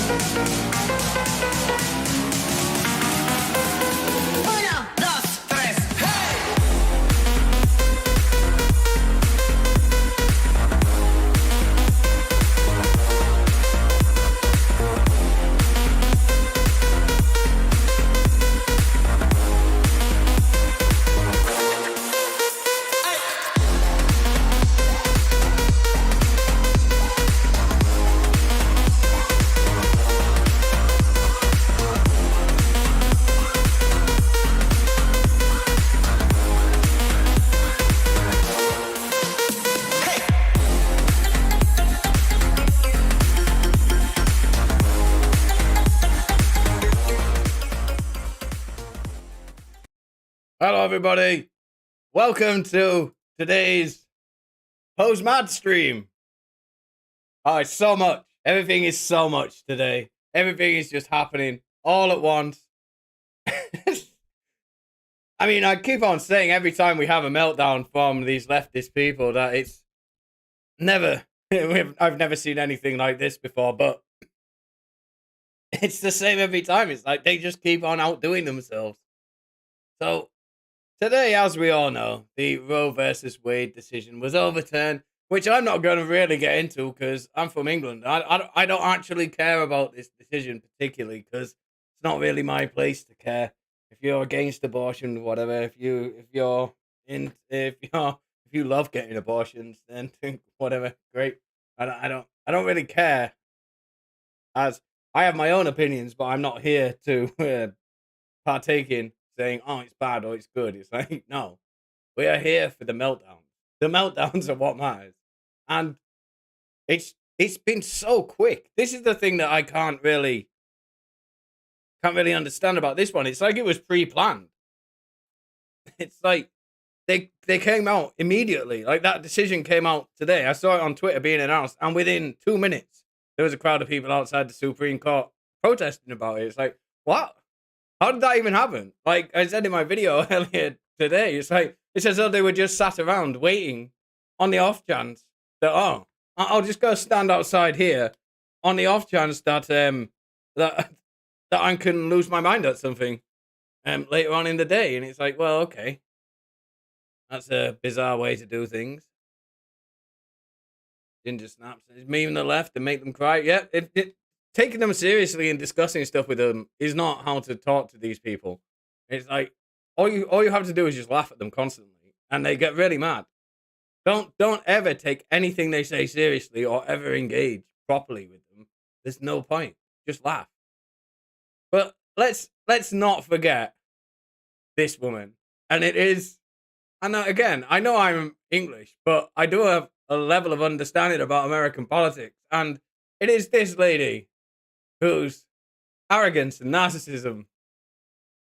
Uno, dos, tres, hey! Hello, everybody. Welcome to today's post-mad stream. Oh, it's so much. Everything is so much today. Everything is just happening all at once. I mean, I keep on saying every time we have a meltdown from these leftist people that it's never, I've never seen anything like this before, but it's the same every time. It's like they just keep on outdoing themselves. So, today, as we all know, the Roe versus Wade decision was overturned, which I'm not going to really get into because I'm from England. I don't actually care about this decision particularly because it's not really my place to care. If you're against abortion, whatever. If you love getting abortions, then whatever, great. I don't really care. As I have my own opinions, but I'm not here to partake in saying, oh, it's bad or it's good. It's like, no, we are here for the meltdowns. The meltdowns are what matters. And it's been so quick. This is the thing that I can't really understand about this one. It's like it was pre-planned. It's like they came out immediately. Like that decision came out today. I saw it on Twitter being announced, and within 2 minutes, there was a crowd of people outside the Supreme Court protesting about it. It's like, what? How did that even happen? Like I said in my video earlier today, it's like it's as though they were just sat around waiting on the off chance that I'll just go stand outside here on the off chance that that I can lose my mind at something later on in the day. And it's like, well, okay, that's a bizarre way to do things. Ginger snaps, meme the left and make them cry. Yeah, taking them seriously and discussing stuff with them is not how to talk to these people. It's like all you have to do is just laugh at them constantly, and they get really mad. Don't ever take anything they say seriously or ever engage properly with them. There's no point. Just laugh. But let's not forget this woman, and it is. And again, I know I'm English, but I do have a level of understanding about American politics, and it is this lady whose arrogance and narcissism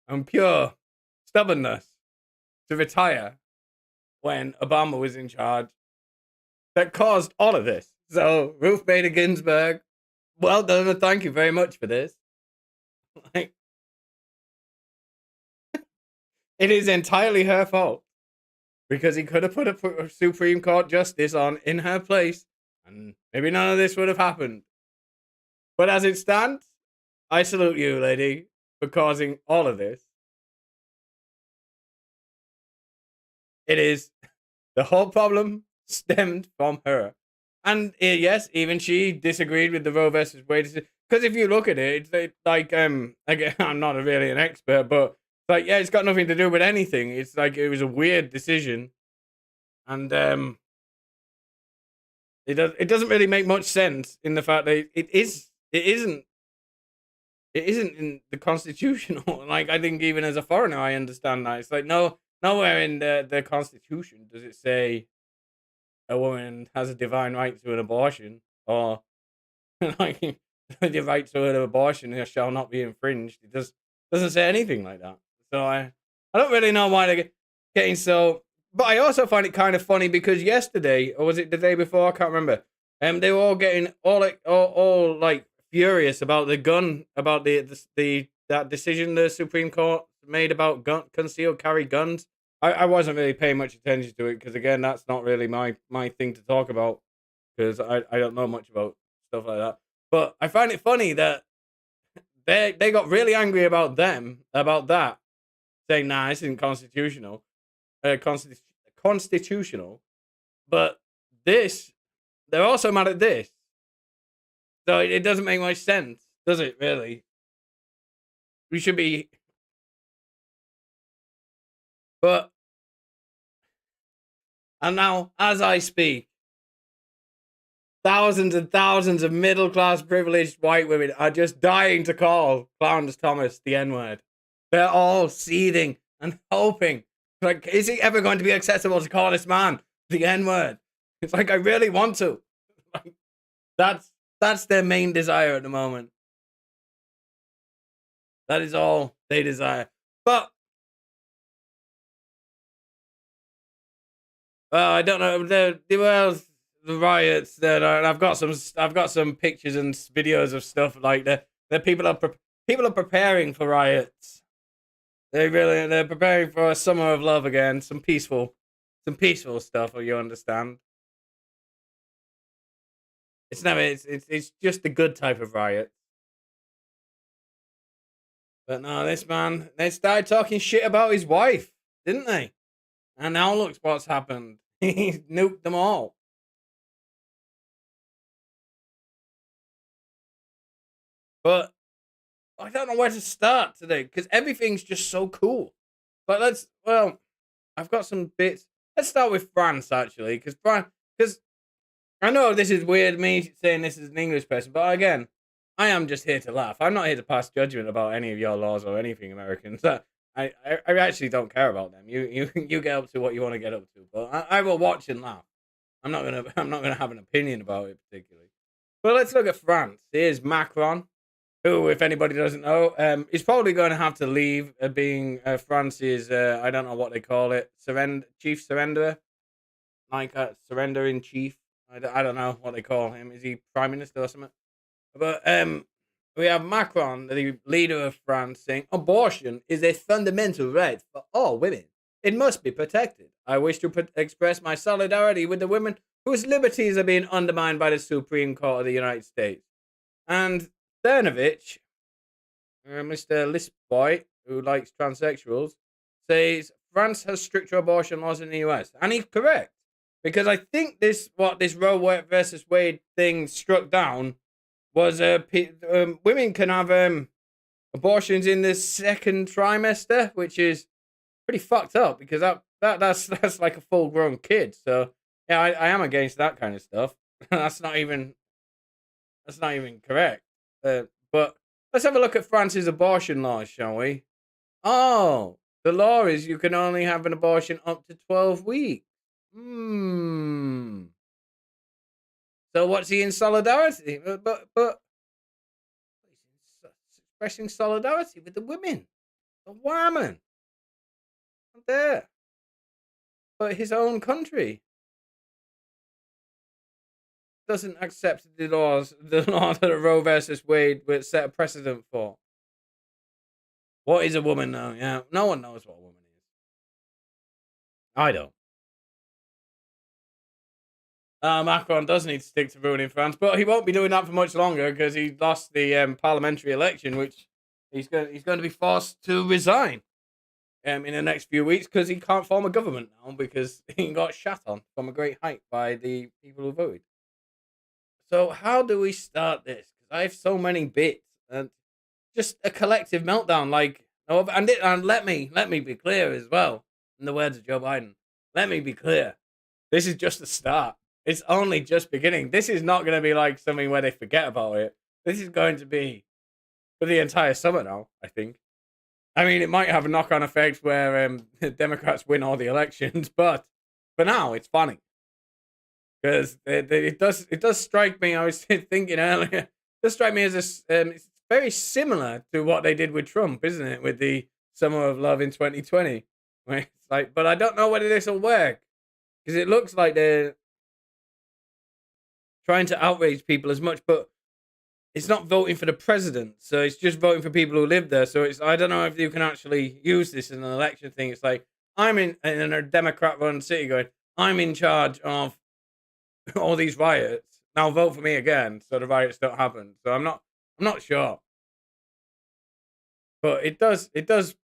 and pure stubbornness to retire when Obama was in charge that caused all of this. So, Ruth Bader Ginsburg, well done and thank you very much for this. Like, it is entirely her fault because he could have put a Supreme Court justice on in her place and maybe none of this would have happened. But as it stands, I salute you, lady, for causing all of this. It is the whole problem stemmed from her. And yes, even she disagreed with the Roe versus Wade decision. Because if you look at it, it's like, again, I'm not really an expert, but it's like, yeah, it's got nothing to do with anything. It's like it was a weird decision. And it doesn't really make much sense in the fact that it isn't in the Constitution. Like, I think even as a foreigner, I understand that. It's like, nowhere in the Constitution does it say a woman has a divine right to an abortion, or like the right to an abortion shall not be infringed. It doesn't say anything like that. So I don't really know why they're getting so. But I also find it kind of funny because yesterday, or was it the day before? I can't remember. They were all getting all like furious about the gun, about that decision the Supreme Court made about concealed carry guns. I wasn't really paying much attention to it because again, that's not really my thing to talk about because I don't know much about stuff like that. But I find it funny that they got really angry about that, saying, "Nah, this isn't constitutional, constitutional." But this, they're also mad at this, so it doesn't make much sense, does it? Really, we should be, but and now as I speak, thousands and thousands of middle class privileged white women are just dying to call Clarence Thomas the N word. They're all seething and hoping, like, is it ever going to be acceptable to call this man the N word? It's like, I really want to. Like, that's their main desire at the moment. That is all they desire. But I don't know. The riots. That I've got some pictures and videos of stuff like that. People are preparing for riots. They're preparing for a summer of love again. Some peaceful stuff. You understand? It's just the good type of riot. But no, this man, they started talking shit about his wife, didn't they? And now look what's happened. He's nuked them all. But I don't know where to start today because everything's just so cool. But I've got some bits. Let's start with France actually, because I know this is weird me saying this as an English person, but again, I am just here to laugh. I'm not here to pass judgment about any of your laws or anything, Americans. I actually don't care about them. You get up to what you want to get up to, but I will watch and laugh. I'm not gonna have an opinion about it particularly. But let's look at France. Here's Macron, who, if anybody doesn't know, is probably going to have to leave being France's, I don't know what they call it, chief surrenderer, like surrender in chief. I don't know what they call him. Is he prime minister or something? But we have Macron, the leader of France, saying abortion is a fundamental right for all women. It must be protected. I wish to express my solidarity with the women whose liberties are being undermined by the Supreme Court of the United States. And Cernovich, Mr. Lisp boy, who likes transsexuals, says France has stricter abortion laws in the US. And he's correct. Because I think this Roe versus Wade thing struck down was women can have abortions in the second trimester, which is pretty fucked up because that's like a full grown kid. So yeah, I am against that kind of stuff. that's not even correct. But let's have a look at France's abortion laws, shall we? Oh, the law is you can only have an abortion up to 12 weeks. So what's he in solidarity? But he's expressing solidarity with the women, the women, there, but his own country doesn't accept the law that Roe versus Wade would set a precedent for. What is a woman now? Yeah, no one knows what a woman is. I don't. Macron does need to stick to ruling France, but he won't be doing that for much longer because he lost the parliamentary election, which he's going to be forced to resign in the next few weeks because he can't form a government now because he got shat on from a great height by the people who voted. So how do we start this? Because I have so many bits and just a collective meltdown. And let me be clear as well. In the words of Joe Biden, let me be clear. This is just the start. It's only just beginning. This is not going to be like something where they forget about it. This is going to be for the entire summer now, I think. I mean, it might have a knock-on effect where the Democrats win all the elections, but for now, it's funny. Because it does strike me, I was thinking earlier, it does strike me as it's very similar to what they did with Trump, isn't it? With the Summer of Love in 2020. Where it's like, but I don't know whether this will work. Because it looks like they're trying to outrage people as much, but it's not voting for the president. So it's just voting for people who live there. So I don't know if you can actually use this in an election thing. It's like, I'm in a Democrat-run city going, I'm in charge of all these riots. Now vote for me again so the riots don't happen. So I'm not sure. But it does. The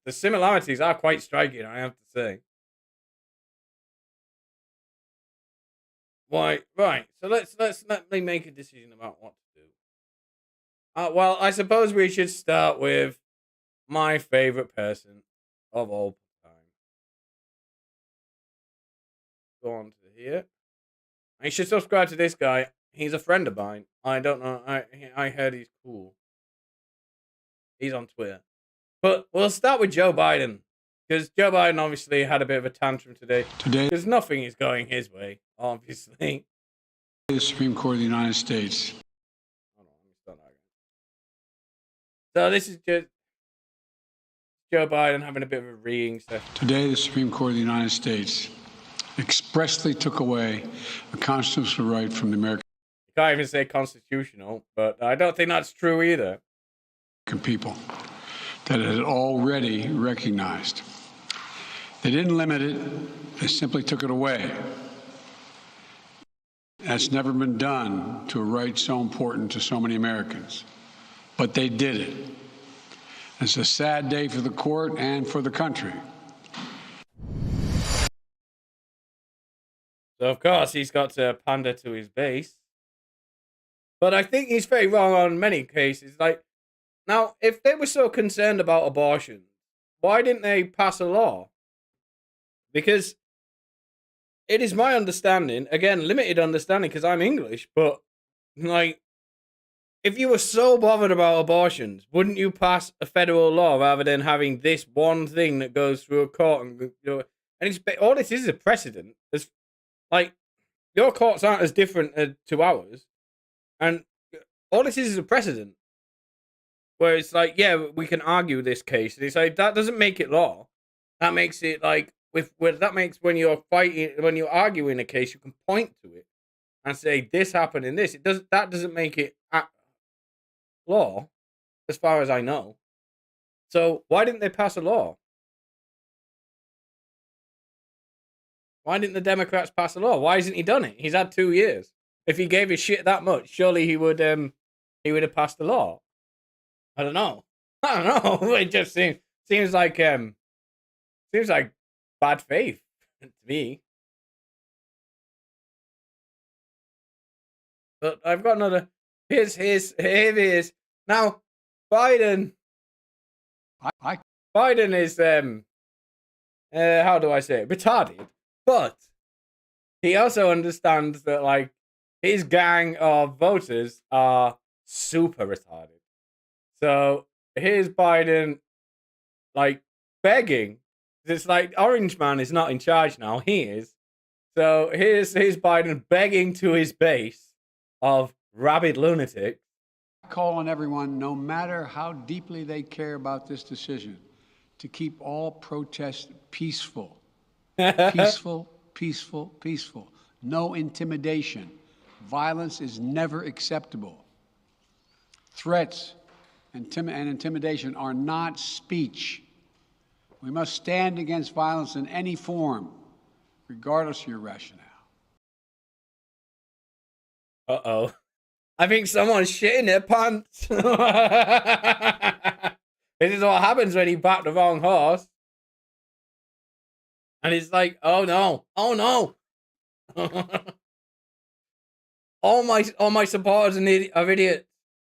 similarities are quite striking, I have to say. Why? Right. So let me make a decision about what to do. Well, I suppose we should start with my favorite person of all time. Go on to here. You should subscribe to this guy. He's a friend of mine. I don't know. I heard he's cool. He's on Twitter. But we'll start with Joe Biden. Because Joe Biden obviously had a bit of a tantrum today. Because nothing is going his way, obviously. The Supreme Court of the United States. Hold on, let me start that again. So this is just Joe Biden having a bit of a reading session. Today, the Supreme Court of the United States expressly took away a constitutional right from the American You can't even say constitutional, but I don't think that's true either. People that it had already recognized. They didn't limit it, they simply took it away. That's never been done to a right so important to so many Americans. But they did it. It's a sad day for the court and for the country. So, of course, he's got to pander to his base. But I think he's very wrong on many cases. Like, now, if they were so concerned about abortion, why didn't they pass a law? Because it is my understanding, again, limited understanding because I'm English, but, like, if you were so bothered about abortions, wouldn't you pass a federal law rather than having this one thing that goes through a court? And it's, all this is a precedent. It's, like, your courts aren't as different to ours. And all this is a precedent. Where it's like, yeah, we can argue this case. And it's like, that doesn't make it law. That makes it like, that makes when you're fighting, when you're arguing a case, you can point to it and say, this happened in this. That doesn't make it law, as far as I know. So why didn't they pass a law? Why didn't the Democrats pass a law? Why hasn't he done it? He's had 2 years. If he gave a shit that much, surely he would have passed the law. I don't know. It just seems like bad faith to me. But I've got another. Here it is. Now, Biden. Biden is how do I say it? Retarded. But he also understands that, like, his gang of voters are super retarded. So here's Biden, like, begging. It's like Orange Man is not in charge now. He is. So here's Biden begging to his base of rabid lunatics. I call on everyone, no matter how deeply they care about this decision, to keep all protests peaceful. Peaceful, peaceful, peaceful. No intimidation. Violence is never acceptable. Threats and intimidation are not speech. We must stand against violence in any form, regardless of your rationale. Uh-oh. I think someone's shitting their pants. This is what happens when you back the wrong horse. And it's like, oh no, oh no. all my supporters are idiots.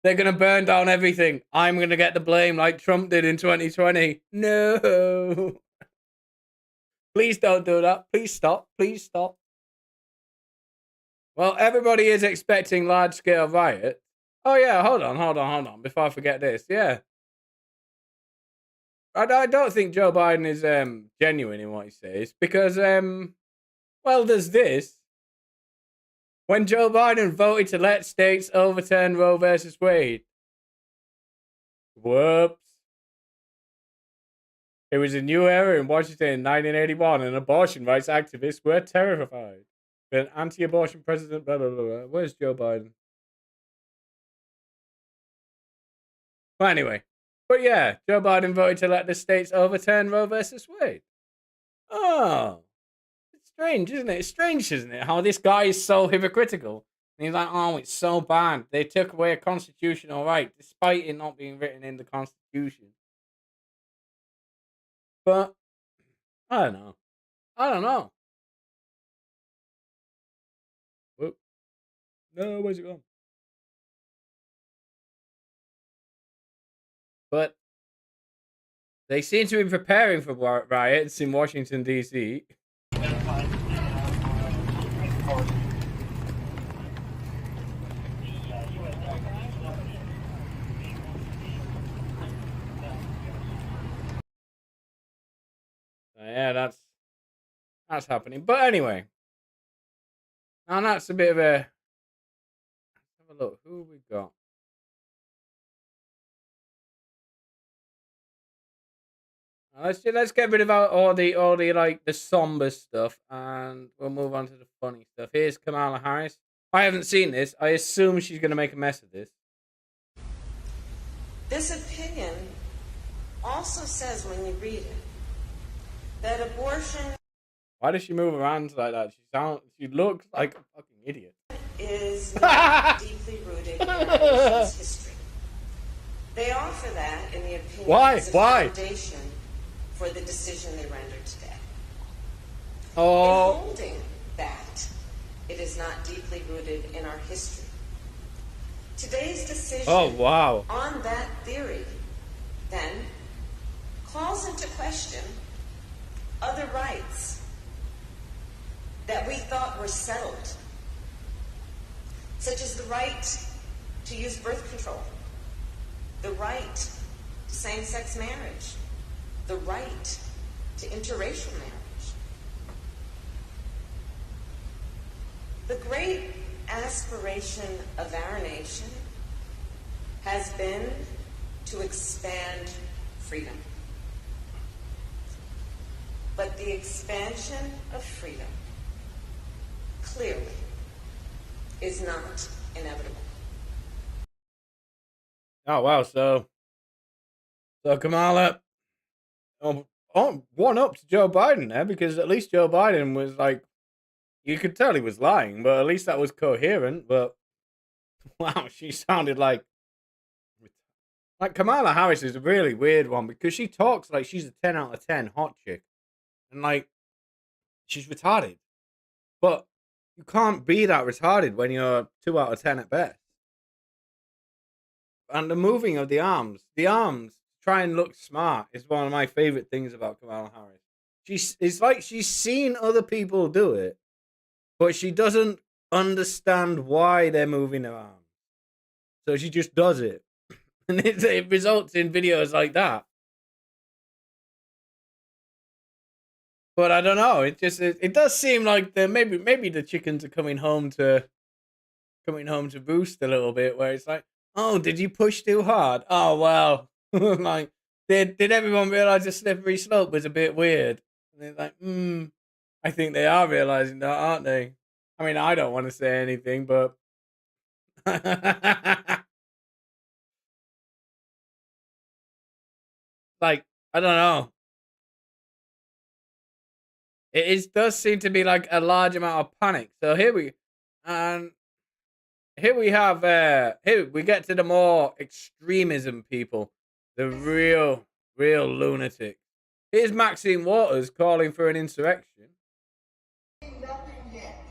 They're going to burn down everything. I'm going to get the blame like Trump did in 2020. No. Please don't do that. Please stop. Please stop. Well, everybody is expecting large-scale riots. Oh, yeah, hold on. Before I forget this. Yeah. I don't think Joe Biden is genuine in what he says. Because, well, there's this. When Joe Biden voted to let states overturn Roe versus Wade. Whoops. It was a new era in Washington in 1981, and abortion rights activists were terrified. An anti-abortion president, blah, blah, blah, blah. Where's Joe Biden? Well, anyway. But yeah, Joe Biden voted to let the states overturn Roe versus Wade. Oh. It's strange, isn't it? It's strange, isn't it? How this guy is so hypocritical. And he's like, oh, it's so bad. They took away a constitutional right, despite it not being written in the Constitution. But, I don't know. I don't know. Whoop. No, where's it gone? But they seem to be preparing for riots in Washington, D.C. Yeah, that's happening. But anyway, and that's a bit of a. Let's have a look. Who have we got? Let's get rid of all the like the somber stuff, and we'll move on to the funny stuff. Here's Kamala Harris. I haven't seen this. I assume she's going to make a mess of this. This opinion also says, when you read it, that abortion Why does she move around like that? She looks like a fucking idiot. is not deeply rooted in our nation's history. They offer that in the opinion Why? as a Why? foundation for the decision they rendered today. Oh. In holding that it is not deeply rooted in our history, today's decision wow. on that theory then calls into question other rights that we thought were settled, such as the right to use birth control, the right to same-sex marriage, the right to interracial marriage. The great aspiration of our nation has been to expand freedom. But the expansion of freedom clearly is not inevitable. Oh wow, so Kamala, one up to Joe Biden there, because at least Joe Biden was like, you could tell he was lying, but at least that was coherent. But wow, she sounded like Kamala Harris is a really weird one, because she talks like she's a 10 out of 10 hot chick, and like she's retarded, but you can't be that retarded when you're 2 out of 10 at best. And the moving of the arms try and look smart is one of my favorite things about Kamala Harris. It's like she's seen other people do it, but she doesn't understand why they're moving their arms. So she just does it. And it results in videos like that. But I don't know. It does seem like maybe the chickens are coming home to roost a little bit, where it's like, oh, did you push too hard? Oh well. Like, did everyone realize the slippery slope was a bit weird? And they're like, I think they are realizing that, aren't they? I mean, I don't want to say anything, but like, I don't know. Does seem to be like a large amount of panic. So here we have here we get to the more extremism people, the real lunatic. Here's Maxine Waters calling for an insurrection. Nothing yet.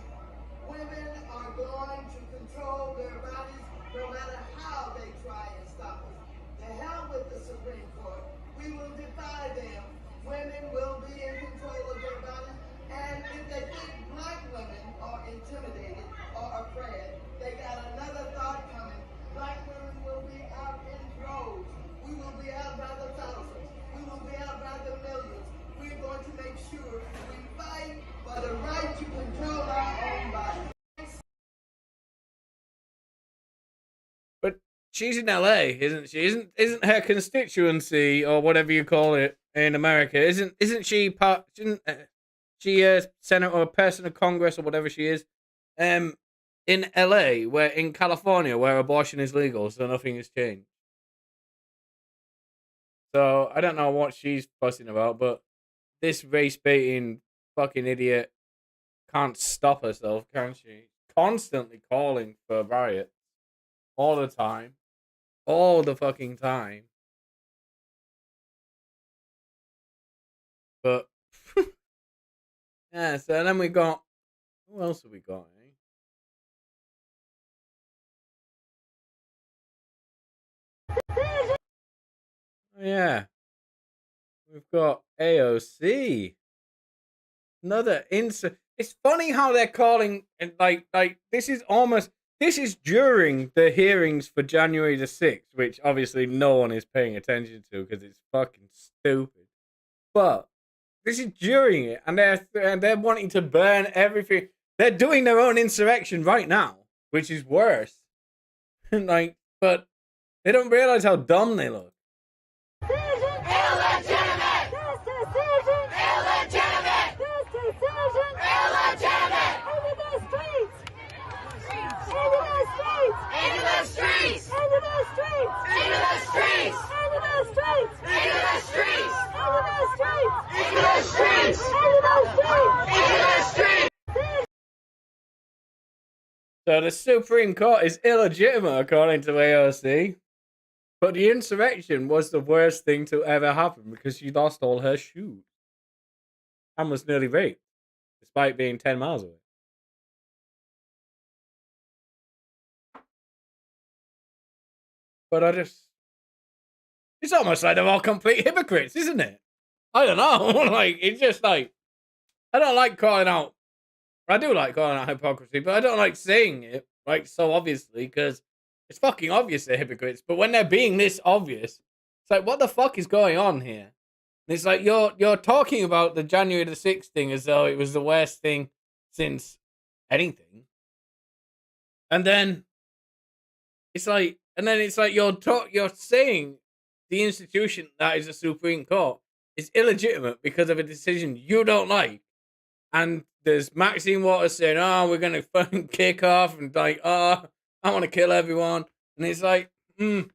Women are going to control their bodies no matter how they try and stop us. To hell with the Supreme Court. We will defy them. Women will be in control of their bodies. And if they think black women are intimidated or afraid, they got another thought coming. Black women will be out in droves. We will be out by the thousands. We will be out by the millions. We're going to make sure we fight for the right to control our own bodies. But she's in LA, isn't she? Isn't her constituency, or whatever you call it in America, isn't she part? She a senator or a person of Congress or whatever she is, in LA, in California, where abortion is legal, so nothing has changed. So I don't know what she's fussing about, but this race baiting fucking idiot can't stop herself, can she? constantly calling for riots all the time, all the fucking time. But yeah, so then we got, who else have we got? Oh, yeah, we've got AOC. Another insert. It's funny how they're calling and like this is during the hearings for January the 6th, which obviously no one is paying attention to because it's fucking stupid. But this is during it, and they're wanting to burn everything. They're doing their own insurrection right now, which is worse. Like, but they don't realize how dumb they look. So the Supreme Court is illegitimate according to AOC. But the insurrection was the worst thing to ever happen because she lost all her shoes and was nearly raped, despite being 10 miles away. But it's almost like they're all complete hypocrites, isn't it? I don't know. Like, it's just like, I don't like calling out, I do like calling out hypocrisy, but I don't like saying it, like, so obviously, because it's fucking obvious they're hypocrites. But when they're being this obvious, it's like, what the fuck is going on here? And it's like, you're talking about the January the 6th thing as though it was the worst thing since anything. And then it's like, you're saying the institution that is the Supreme Court is illegitimate because of a decision you don't like. And there's Maxine Waters saying, oh, we're going to fucking kick off and like, oh, I want to kill everyone. And it's like, well,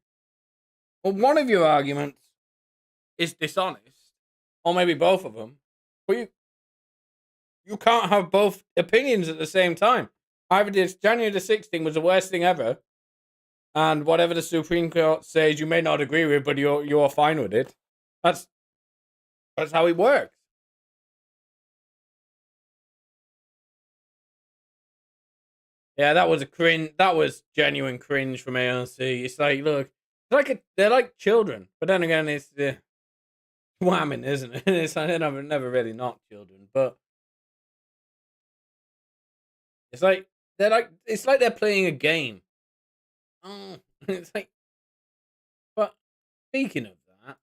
one of your arguments is dishonest, or maybe both of them. But you can't have both opinions at the same time. Either this January the 6th thing was the worst thing ever, and whatever the Supreme Court says you may not agree with, but you're fine with it. That's how it works. Yeah, that was a cringe. That was genuine cringe from AOC. It's like, look, they're like children, but then again, it's whamming, isn't it? It's like they're never really not children, but it's like they're playing a game. Oh, it's like, but speaking of that,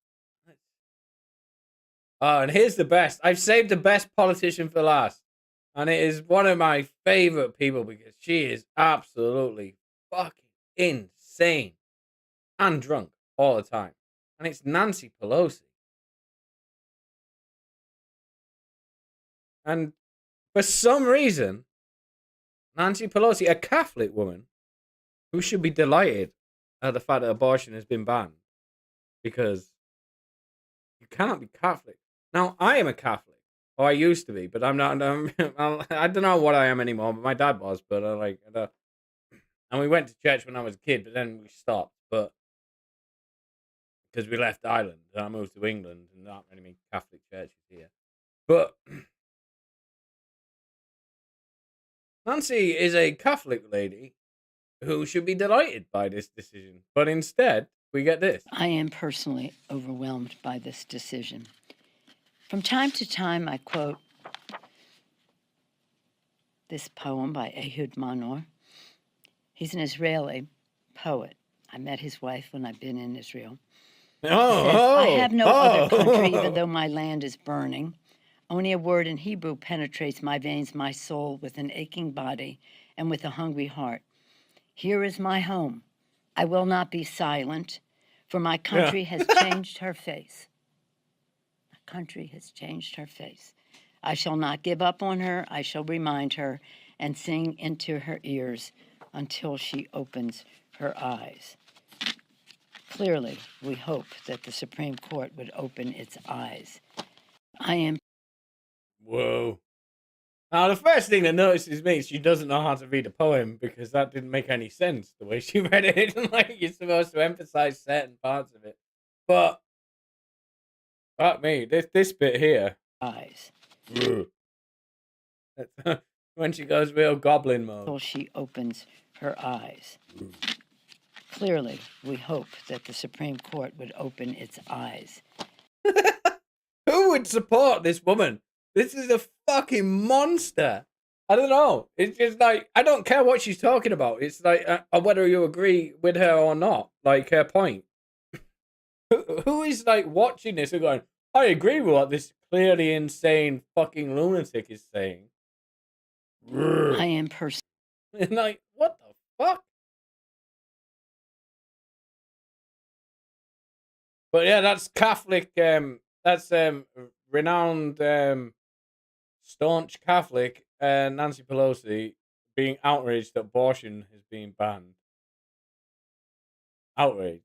and here's the best. I've saved the best politician for last. And it is one of my favorite people because she is absolutely fucking insane and drunk all the time. And it's Nancy Pelosi. And for some reason, Nancy Pelosi, a Catholic woman, who should be delighted at the fact that abortion has been banned, because you cannot be Catholic. Now, I am a Catholic. Oh, I used to be, but I'm not. I don't know what I am anymore. But my dad was. But and we went to church when I was a kid, but then we stopped. But because we left Ireland, and I moved to England, and not many Catholic churches here. But Nancy is a Catholic lady who should be delighted by this decision, but instead we get this. I am personally overwhelmed by this decision. From time to time, I quote this poem by Ehud Manor. He's an Israeli poet. I met his wife when I've been in Israel. Says, I have no other country, even though my land is burning. Only a word in Hebrew penetrates my veins, my soul, with an aching body and with a hungry heart. Here is my home. I will not be silent, for my country has changed her face. Country has changed her face. I shall not give up on her. I shall remind her and sing into her ears until she opens her eyes. Clearly, we hope that the Supreme Court would open its eyes. I am. Whoa. Now, the first thing that notices me is she doesn't know how to read a poem because that didn't make any sense the way she read it. Like, you're supposed to emphasize certain parts of it. But, fuck me, this bit here. Eyes. When she goes real goblin mode. Until she opens her eyes. Clearly, we hope that the Supreme Court would open its eyes. Who would support this woman? This is a fucking monster. I don't know. It's just like, I don't care what she's talking about. It's like, whether you agree with her or not, like her point. Who is like watching this and going, I agree with what this clearly insane fucking lunatic is saying? I am And like, what the fuck? But yeah, that's Catholic. That's renowned staunch Catholic Nancy Pelosi being outraged that abortion is being banned. Outraged.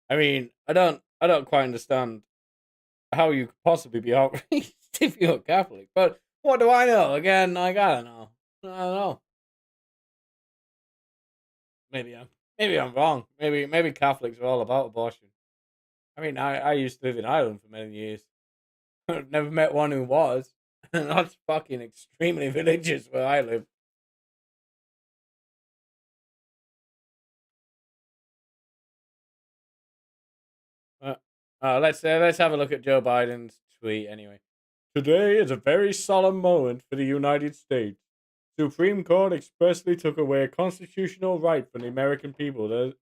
I mean, I don't quite understand how you could possibly be outraged if you're Catholic. But what do I know? Again, like, I don't know. I don't know. Maybe I'm wrong. Maybe Catholics are all about abortion. I mean, I used to live in Ireland for many years. I've never met one who was. That's fucking extremely religious where I live. Let's have a look at Joe Biden's tweet anyway. Today is a very solemn moment for the United States. Supreme Court expressly took away a constitutional right from the American people that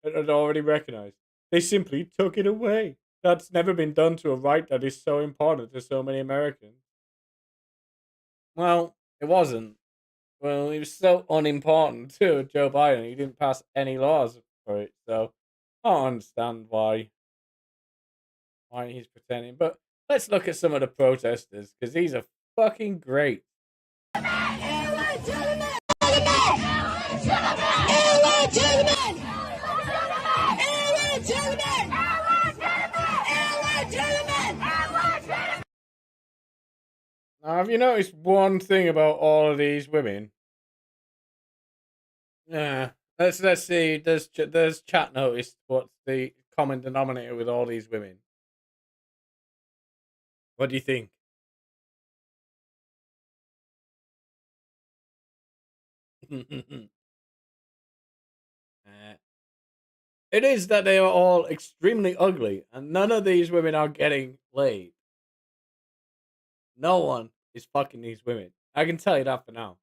had already recognized. They simply took it away. That's never been done to a right that is so important to so many Americans. Well, it wasn't. Well, he was so unimportant to Joe Biden. He didn't pass any laws for it, so I don't understand why he's pretending. But let's look at some of the protesters, because these are fucking great. Now, have you noticed one thing about all of these women? Yeah. Let's see. Does chat notice what's the common denominator with all these women? What do you think? It is that they are all extremely ugly, and none of these women are getting laid. No one is fucking these women. I can tell you that for now.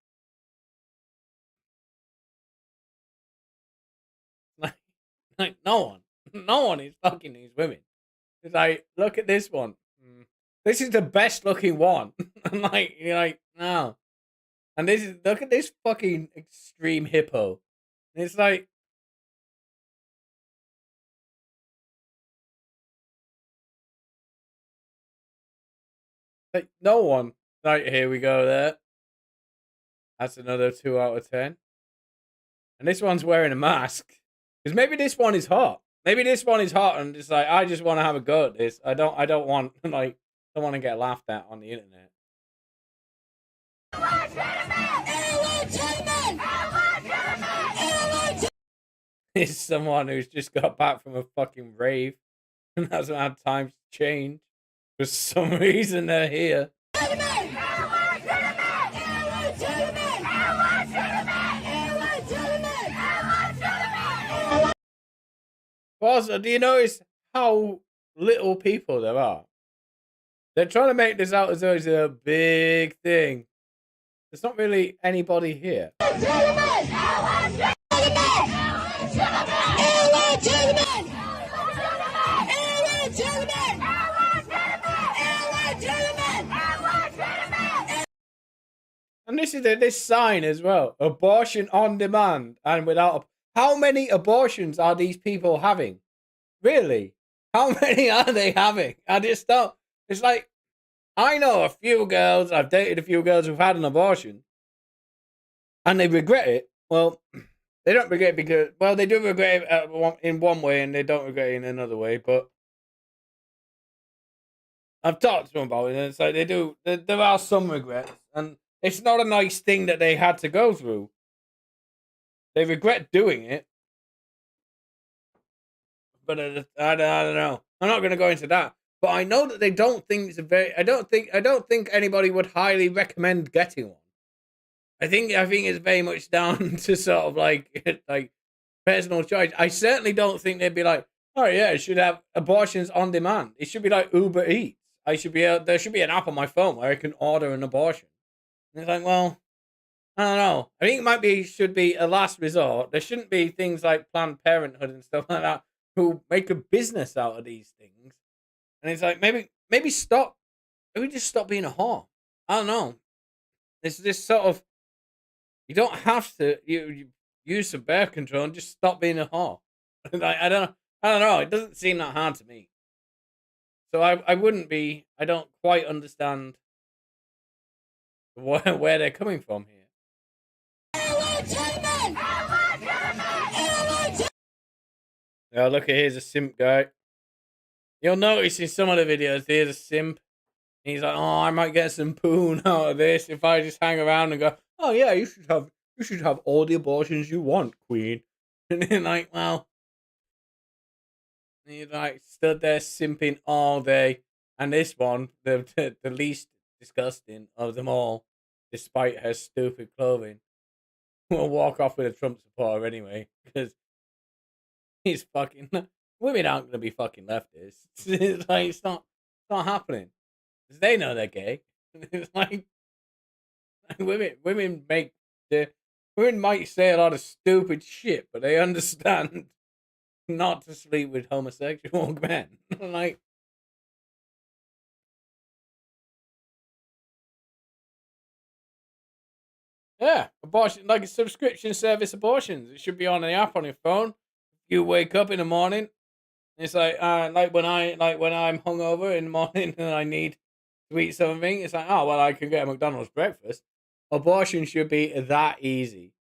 Like no one is fucking these women. It's like, look at this one. This is the best looking one. I'm like, you're like, no. And look at this fucking extreme hippo. And it's like, no one. Right, here we go there. That's another 2 out of 10. And this one's wearing a mask. Because maybe this one is hot. Maybe this one is hot and it's like, I just want to have a go at this. I don't want like, don't want to get laughed at on the internet. It's someone who's just got back from a fucking rave and hasn't had time to change. For some reason, they're here. Also, do you notice how little people there are? They're trying to make this out as though it's a big thing. There's not really anybody here. And this is this sign as well. Abortion on demand and without. How many abortions are these people having? Really? How many are they having? I just don't. It's like, I know a few girls, I've dated a few girls who've had an abortion. And they regret it. Well, they don't regret it because, well, they do regret it in one way and they don't regret it in another way. But I've talked to them about it, and it's like they do. There are some regrets, and it's not a nice thing that they had to go through. They regret doing it, but I don't know. I'm not going to go into that. But I know that they don't think it's a very. I don't think anybody would highly recommend getting one. I think it's very much down to sort of like personal choice. I certainly don't think they'd be like, oh yeah, it should have abortions on demand. It should be like Uber Eats. There should be an app on my phone where I can order an abortion. And it's like, well, I don't know. I think should be a last resort. There shouldn't be things like Planned Parenthood and stuff like that who make a business out of these things. And it's like maybe just stop being a whore. I don't know. It's this sort of, you don't have to you use some birth control and just stop being a whore. Like, I don't know. It doesn't seem that hard to me. So I wouldn't be. I don't quite understand where they're coming from here. Oh, look, here's a simp guy. You'll notice in some of the videos, there's a simp. And he's like, oh, I might get some poon out of this if I just hang around and go, oh yeah, you should have all the abortions you want, queen. And then like, well, he's like stood there simping all day. And this one, the least disgusting of them all, despite her stupid clothing, will walk off with a Trump supporter anyway, because he's fucking. Women aren't going to be fucking leftists. It's like, it's not happening. Because they know they're gay. It's like women might say a lot of stupid shit, but they understand not to sleep with homosexual men. Like, yeah, abortion, like a subscription service abortions. It should be on the app on your phone. You wake up in the morning. It's like when I'm hungover in the morning and I need to eat something. It's like, oh well, I can get a McDonald's breakfast. Abortion should be that easy.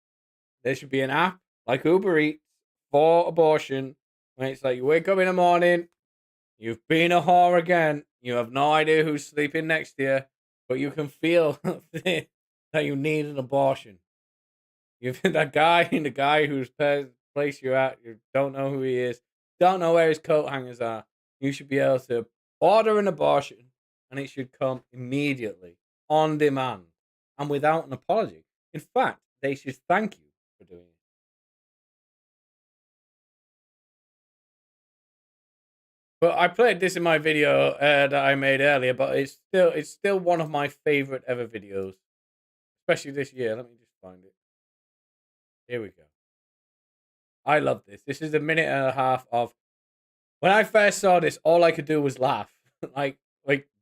There should be an app like Uber Eats for abortion. When it's like you wake up in the morning, you've been a whore again. You have no idea who's sleeping next to you, but you can feel that you need an abortion. You've the guy whose place you're at. You don't know who he is. Don't know where his coat hangers are. You should be able to order an abortion, and it should come immediately, on demand, and without an apology. In fact, they should thank you for doing it. But I played this in my video that I made earlier, but it's still one of my favorite ever videos, especially this year. Let me just find it. Here we go. I love this. This is a minute and a half of. When I first saw this, all I could do was laugh, like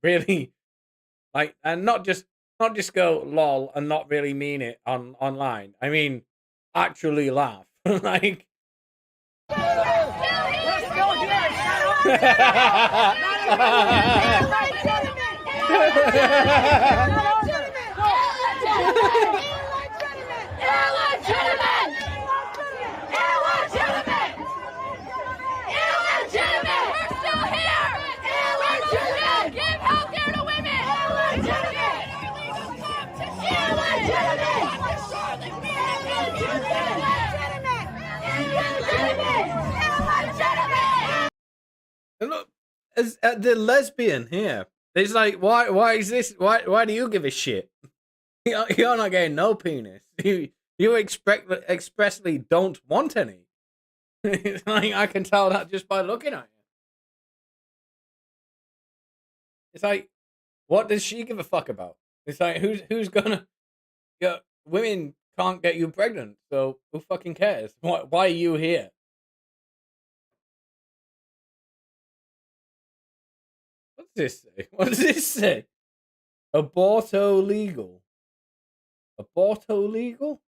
really, like, and not just go lol and not really mean it online. I mean, actually laugh, like. And look, as the lesbian here, it's like, why is this? Why do you give a shit? You're not getting no penis. You expressly don't want any. It's like, I can tell that just by looking at you. It's like, what does she give a fuck about? It's like, who's gonna? Women can't get you pregnant, so who fucking cares? Why are you here? What's this say? What does this say? Aborto legal. Aborto legal?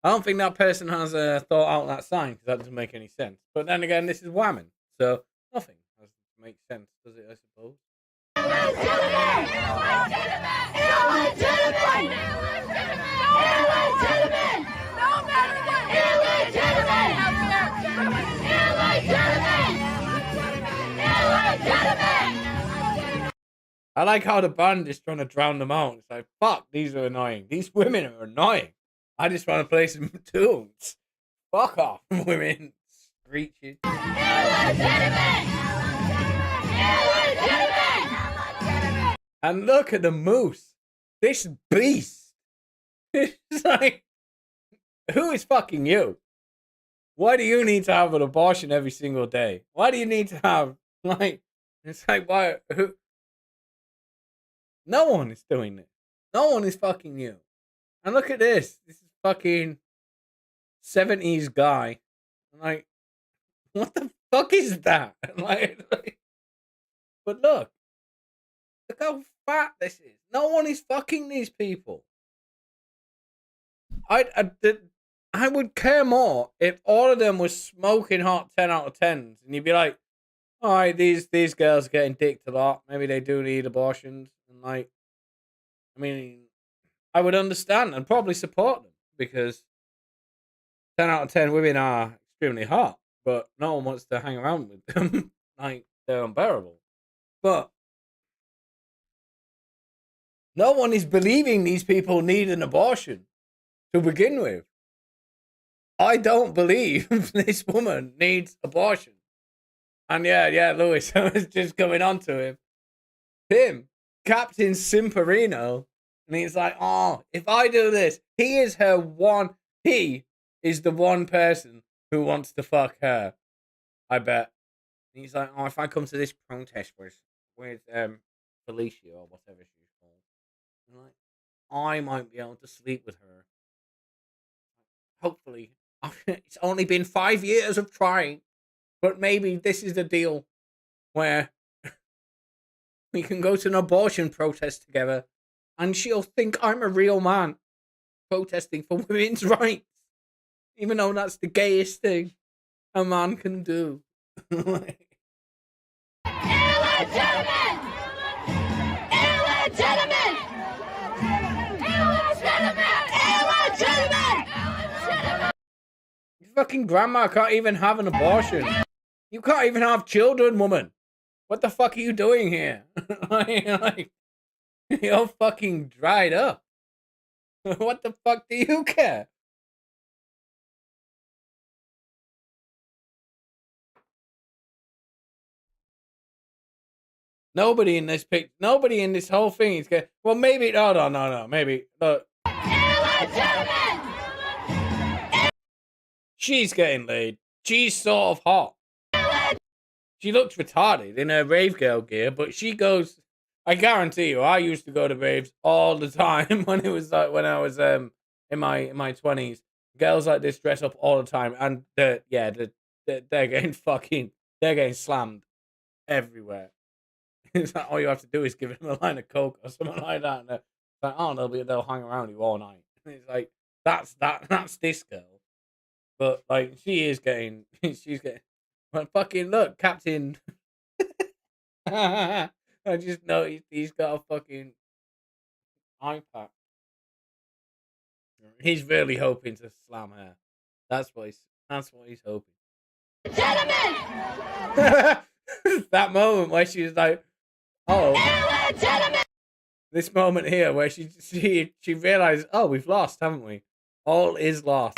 I don't think that person has thought out that sign, because that doesn't make any sense. But then again, this is women, so nothing has to make sense, does it, I suppose? I like how the band is trying to drown them out. It's like, fuck, these are annoying. These women are annoying. I just want to play some tunes. Fuck off, women screeching. And look at the moose. This beast. It's like, who is fucking you? Why do you need to have an abortion every single day? Why do you need to have, like, it's like, why, who? No one is doing this. No one is fucking you. And look at this. This is fucking 70s guy. I'm like, what the fuck is that? But look how fat this is. No one is fucking these people. I would care more if all of them were smoking hot 10 out of 10s. And you'd be like, all right, these girls are getting dicked a lot. Maybe they do need abortions. And like, I mean, I would understand and probably support them because 10 out of 10 women are extremely hot, but no one wants to hang around with them. Like, they're unbearable. But no one is believing these people need an abortion to begin with. I don't believe this woman needs abortion. And yeah, Lewis, I was just coming on to him, Captain Simperino, and he's like, oh, if I do this, he is the one person who wants to fuck her, I bet. And he's like, oh, if I come to this protest with Felicia or whatever she's called, I'm like, I might be able to sleep with her. Hopefully. It's only been 5 years of trying, but maybe this is the deal where we can go to an abortion protest together and she'll think I'm a real man protesting for women's rights, even though that's the gayest thing a man can do. Illegitimate! Illegitimate! Your fucking grandma can't even have an abortion. You can't even have children, woman. What the fuck are you doing here? like, you're fucking dried up. What the fuck do you care? Nobody in this nobody in this whole thing is getting. Well, maybe no. Maybe look. She's getting laid. She's sort of hot. She looks retarded in her rave girl gear, but she goes. I guarantee you, I used to go to raves all the time when it was like when I was in my 20s. Girls like this dress up all the time, and they're getting slammed everywhere. It's like all you have to do is give them a line of coke or something like that, and they're like, oh, they'll hang around you all night. And it's like that's this girl, but like she's getting. Well, fucking look, Captain. I just noticed he's got a fucking iPad. He's really hoping to slam her. That's what he's hoping. That moment where she was like, oh, this moment here where she realized, oh, we've lost, haven't we? All is lost.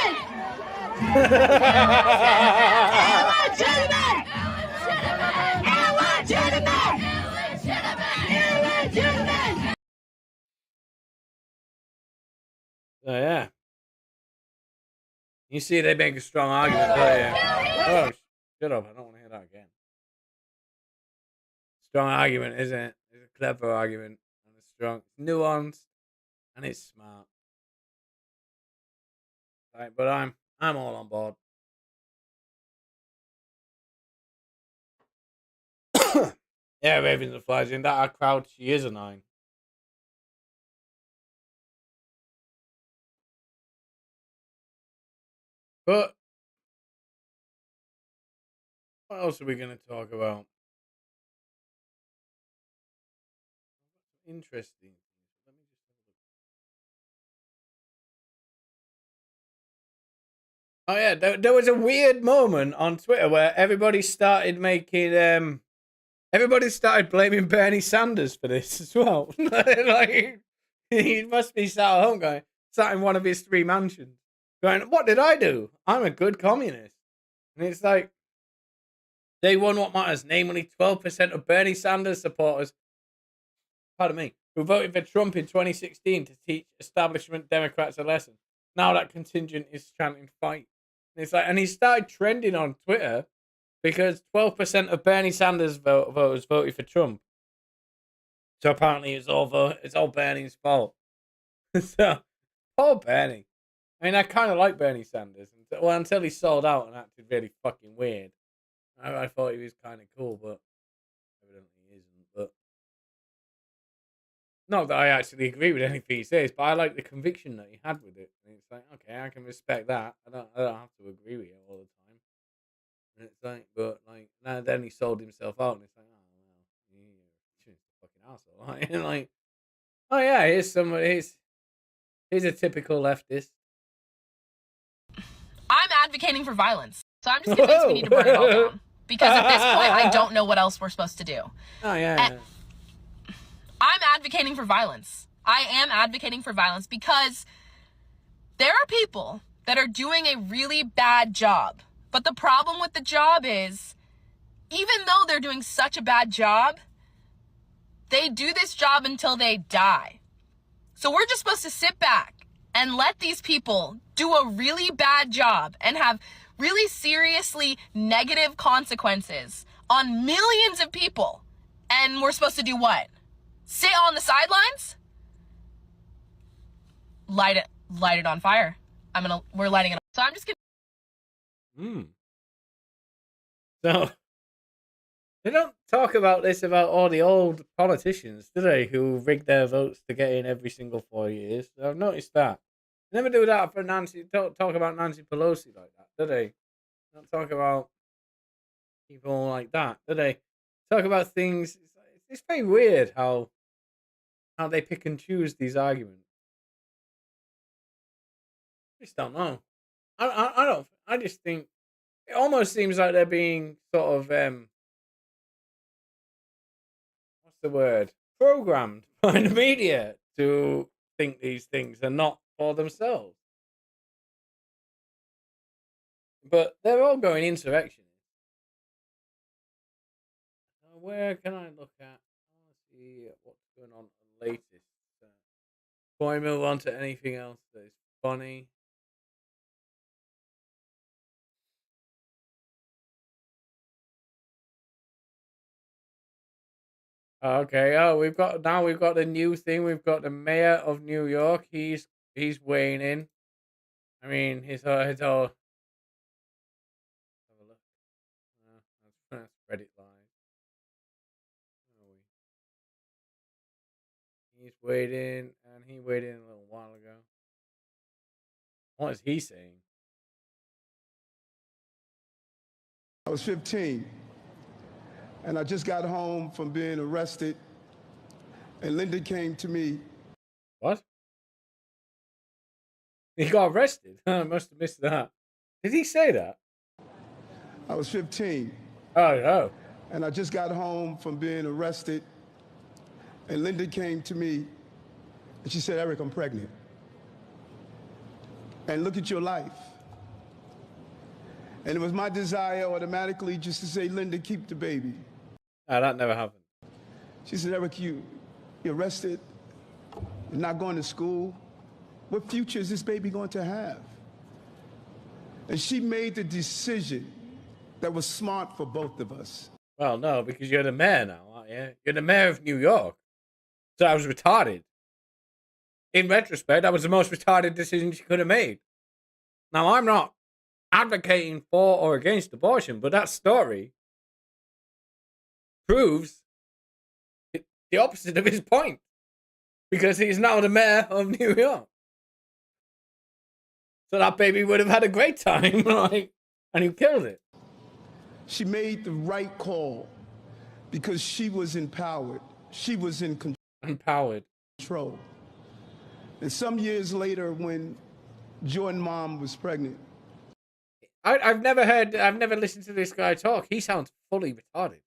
So yeah, you see, they make a strong argument. Oh, shut up! I don't want to hear that again. Strong argument, isn't it? It's a clever argument, and it's strong, it's nuanced, and it's smart. Right, but I'm all on board. Yeah, Ravens and Flies in that crowd. She is a 9. But what else are we going to talk about? Interesting. Let me just have a look. Oh yeah, there was a weird moment on Twitter where everybody started making Everybody started blaming Bernie Sanders for this as well. Like, he must be sat at home going, sat in one of his 3 mansions, going, "What did I do? I'm a good communist." And it's like, they won what matters, namely 12% of Bernie Sanders supporters, pardon me, who voted for Trump in 2016 to teach establishment Democrats a lesson. Now that contingent is chanting fight. And it's like, and he started trending on Twitter because 12% of Bernie Sanders voters voted for Trump. So apparently it's all Bernie's fault. So, poor Bernie. I mean, I kind of like Bernie Sanders. Well, until he sold out and acted really fucking weird. I thought he was kind of cool, but evidently he isn't. But not that I actually agree with anything he says, but I like the conviction that he had with it. And it's like, okay, I can respect that. I don't have to agree with it all the time. And it's like, but like, now then he sold himself out, and it's like, oh well, he's a fucking asshole. Like, oh yeah, here's somebody. He's a typical leftist. I'm advocating for violence, so I'm just convinced we need to burn it all down. Because at this point, I don't know what else we're supposed to do. Oh yeah. I'm advocating for violence. I am advocating for violence because there are people that are doing a really bad job. But the problem with the job is, even though they're doing such a bad job, they do this job until they die. So we're just supposed to sit back and let these people do a really bad job and have really seriously negative consequences on millions of people. And we're supposed to do what? Sit on the sidelines? Light it on fire. We're lighting it on. So I'm just gonna. So they don't talk about this about all the old politicians, do they? Who rig their votes to get in every single 4 years. I've noticed that. They never do that for Nancy. Don't talk about Nancy Pelosi like that, do they? Don't talk about people like that, do they? Talk about things. It's very weird how they pick and choose these arguments. I just don't know. I don't. I just think it almost seems like they're being sort of what's the word? Programmed by the media to think these things are not for themselves. But they're all going insurrectionists. Where can I look at? I want to see what's going on latest. Before I move on to anything else that is funny. Okay. Oh, we've got the new thing. We've got the mayor of New York. He's weighing in. I mean, his all. Have a look. That's Reddit Live. He's weighed in, and he weighed in a little while ago. What is he saying? I was 15, and I just got home from being arrested, and Linda came to me. What? He got arrested? I must have missed that. Did he say that? I was 15. Oh, no. And I just got home from being arrested, and Linda came to me, and she said, "Eric, I'm pregnant. And look at your life." And it was my desire automatically just to say, "Linda, keep the baby." Oh, that never happened. She said, "Eric, you're arrested, you're not going to school. What future is this baby going to have?" And she made the decision that was smart for both of us. Well, no, because you're the mayor now, aren't you? You're the mayor of New York. So I was retarded. In retrospect, that was the most retarded decision she could have made. Now, I'm not advocating for or against abortion, but that story proves the opposite of his point. Because he's now the mayor of New York. So that baby would have had a great time, right? And he killed it. She made the right call because she was empowered. She was in Empowered. control. And some years later, when Jordan's mom was pregnant, I've never listened to this guy talk. He sounds fully retarded.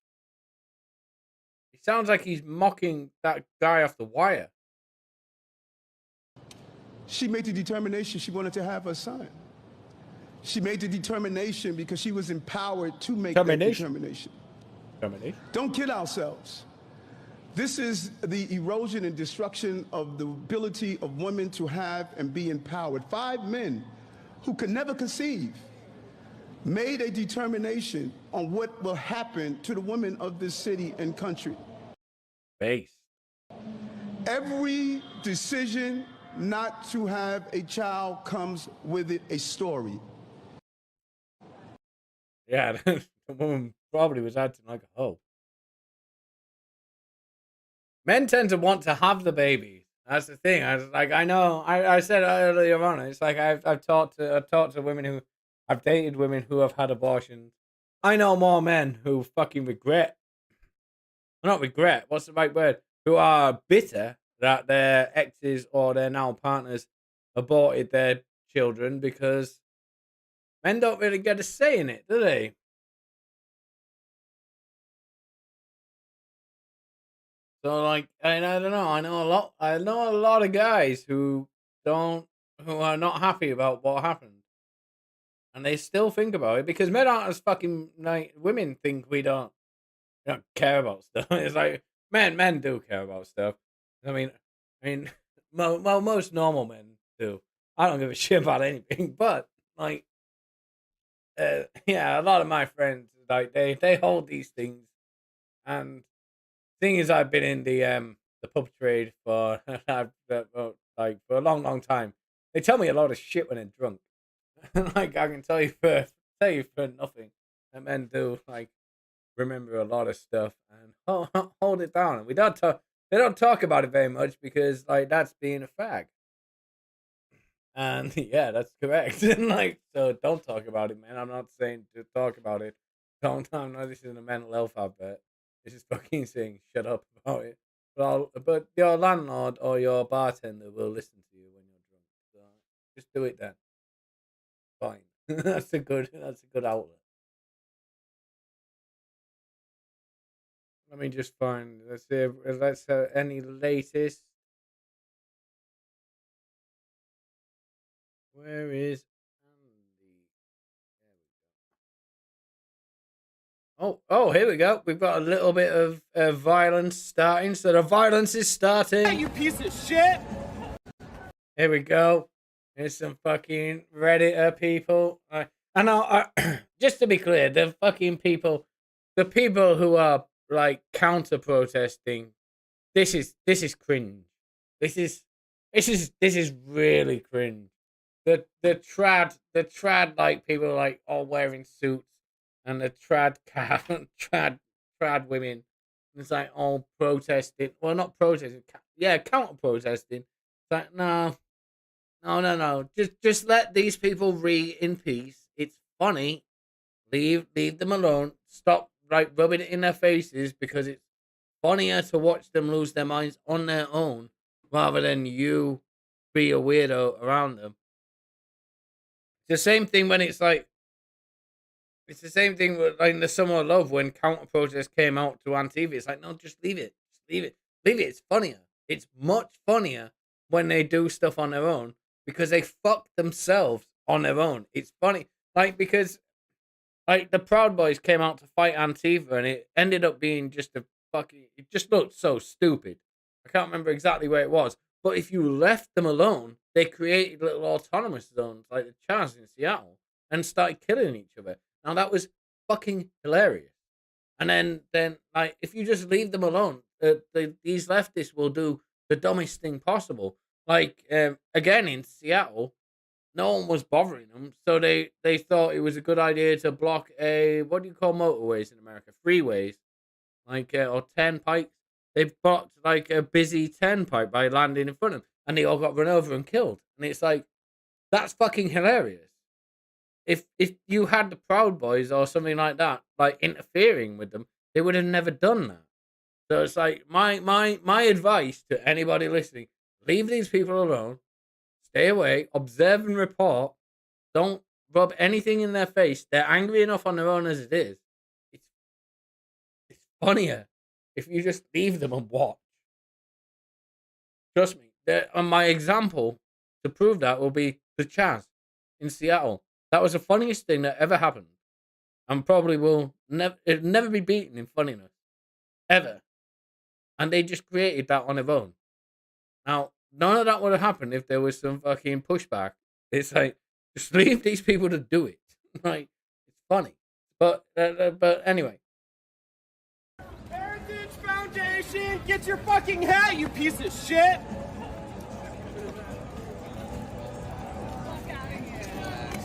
sounds like he's mocking that guy off The Wire. She made the determination she wanted to have her son. She made the determination because she was empowered to make that determination. Don't kid ourselves. This is the erosion and destruction of the ability of women to have and be empowered. 5 men who could never conceive made a determination on what will happen to the women of this city and country. Base. Every decision not to have a child comes with it a story. Yeah, the woman probably was acting like a hoe. Men tend to want to have the baby. That's the thing. I said earlier on. It's like I've talked to women who, I've dated women who have had abortions. I know more men who fucking regret, not regret. What's the right word? Who are bitter that their exes or their now partners aborted their children, because men don't really get a say in it, do they? So like, I don't know. I know a lot of guys who are not happy about what happened, and they still think about it because men aren't as fucking like women think we don't care about stuff. It's like men do care about stuff. I mean, most normal men do. I don't give a shit about anything, but like, yeah, a lot of my friends like they hold these things, and thing is, I've been in the pub trade for like for a long time. They tell me a lot of shit when they're drunk. Like I can tell you for nothing. And men do like remember a lot of stuff and hold it down. And we don't talk. They don't talk about it very much because like that's being a fag. And yeah, that's correct. And like, so don't talk about it, man. I'm not saying to talk about it. Don't. I'm not. This isn't a mental health advert. This is fucking saying shut up about it. But your landlord or your bartender will listen to you when you're drunk. So just do it then. Fine. That's a good outlet. Let me just find. Let's see. Let's any latest. Where is Andy? There we go. Oh, here we go. We've got a little bit of violence starting. So the violence is starting. Hey, you piece of shit! Here we go. Here's some fucking Redditor people. And just to be clear, the people who are like counter protesting, this is cringe. This is really cringe. The trad like people like all wearing suits, and the trad women. It's like all protesting. Well, not protesting. Yeah, counter protesting. It's like no. Just let these people read in peace. It's funny. Leave them alone. Stop like rubbing it in their faces, because it's funnier to watch them lose their minds on their own rather than you be a weirdo around them. It's the same thing when it's the same thing with like in the Summer of Love when counter protest came out to Antifa. It's like, no, just leave it. Leave it. It's funnier. It's much funnier when they do stuff on their own, because they fuck themselves on their own. It's funny. Like, because like the Proud Boys came out to fight Antifa, and it ended up being just it just looked so stupid. I can't remember exactly where it was. But if you left them alone, they created little autonomous zones like the Chaz in Seattle and started killing each other. Now that was fucking hilarious. And then like if you just leave them alone, these leftists will do the dumbest thing possible. Like again in Seattle, no one was bothering them, so they thought it was a good idea to block what do you call motorways in America? Freeways, like or turnpikes. They blocked like a busy turnpike by landing in front of them, and they all got run over and killed. And it's like, that's fucking hilarious. If you had the Proud Boys or something like that, like interfering with them, they would have never done that. So it's like my advice to anybody listening: leave these people alone, stay away, observe and report. Don't rub anything in their face. They're angry enough on their own as it is. It's funnier if you just leave them and watch. Trust me. And my example to prove that will be the Chaz in Seattle. That was the funniest thing that ever happened, and probably will never be beaten in funniness, ever. And they just created that on their own. Now, none of that would have happened if there was some fucking pushback. It's like, just leave these people to do it. Like, it's funny. But anyway. Heritage Foundation, get your fucking hat, you piece of shit!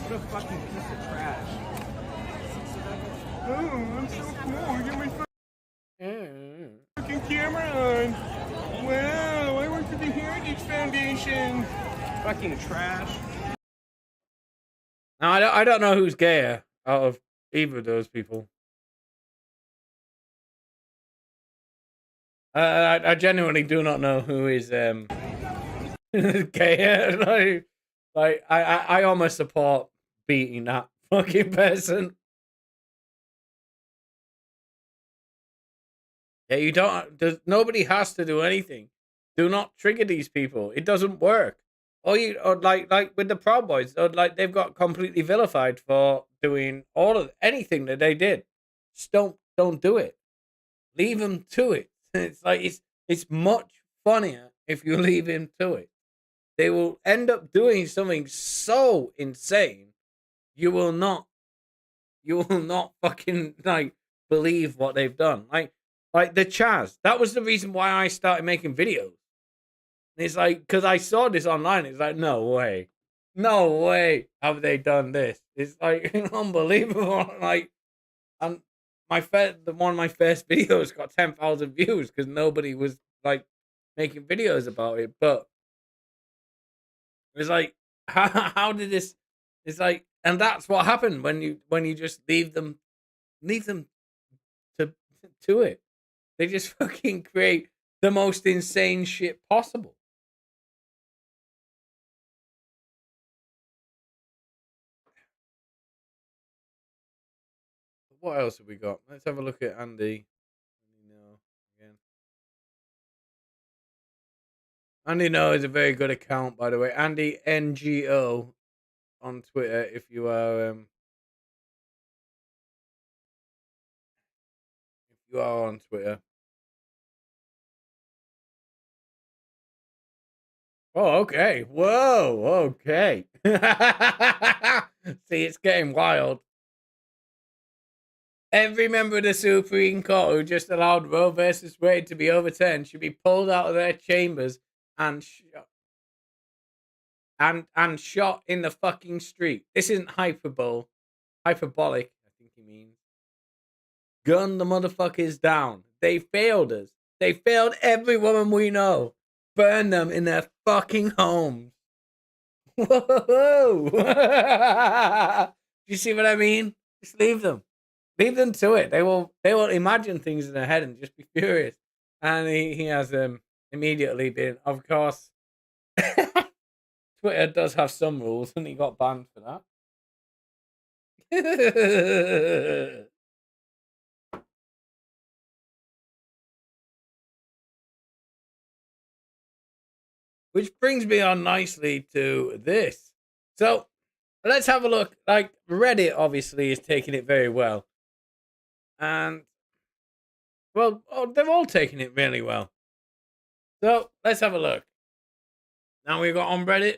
What a fucking piece of trash. Oh, I'm so cool. Get my fucking camera on. Wow, I work for the Heritage Foundation. Fucking trash. Now, I don't know who's gayer out of either of those people. I genuinely do not know who is gayer. Like I almost support beating that fucking person. Yeah, you don't. Nobody has to do anything. Do not trigger these people. It doesn't work. Or like with the Proud Boys, like they've got completely vilified for doing anything that they did. Just don't do it. Leave them to it. It's like it's much funnier if you leave him to it. They will end up doing something so insane, you will not fucking like believe what they've done. Like the Chaz. That was the reason why I started making videos. And it's like, because I saw this online. It's like, no way have they done this. It's like unbelievable. Like, and one of my first videos got 10,000 views because nobody was like making videos about it. But it's like, how did this? It's like, and that's what happened when you just leave them to it. They just fucking create the most insane shit possible. What else have we got? Let's have a look at Andy. Andy No is a very good account, by the way. Andy NGO on Twitter. If you are on Twitter. Oh, okay. Whoa, okay. See, it's getting wild. Every member of the Supreme Court who just allowed Roe versus Wade to be overturned should be pulled out of their chambers and shot in the fucking street. This isn't hyperbolic, I think he means. Gun the motherfuckers down. They failed us. They failed every woman we know. Burn them in their fucking homes. Whoa! You see what I mean? Just leave them. Leave them to it. They will imagine things in their head and just be furious. And he has immediately been, of course. Twitter does have some rules, and he got banned for that. Which brings me on nicely to this. So let's have a look. Like, Reddit obviously is taking it very well. And, well, they're all taking it really well. So let's have a look. Now we've got on Reddit,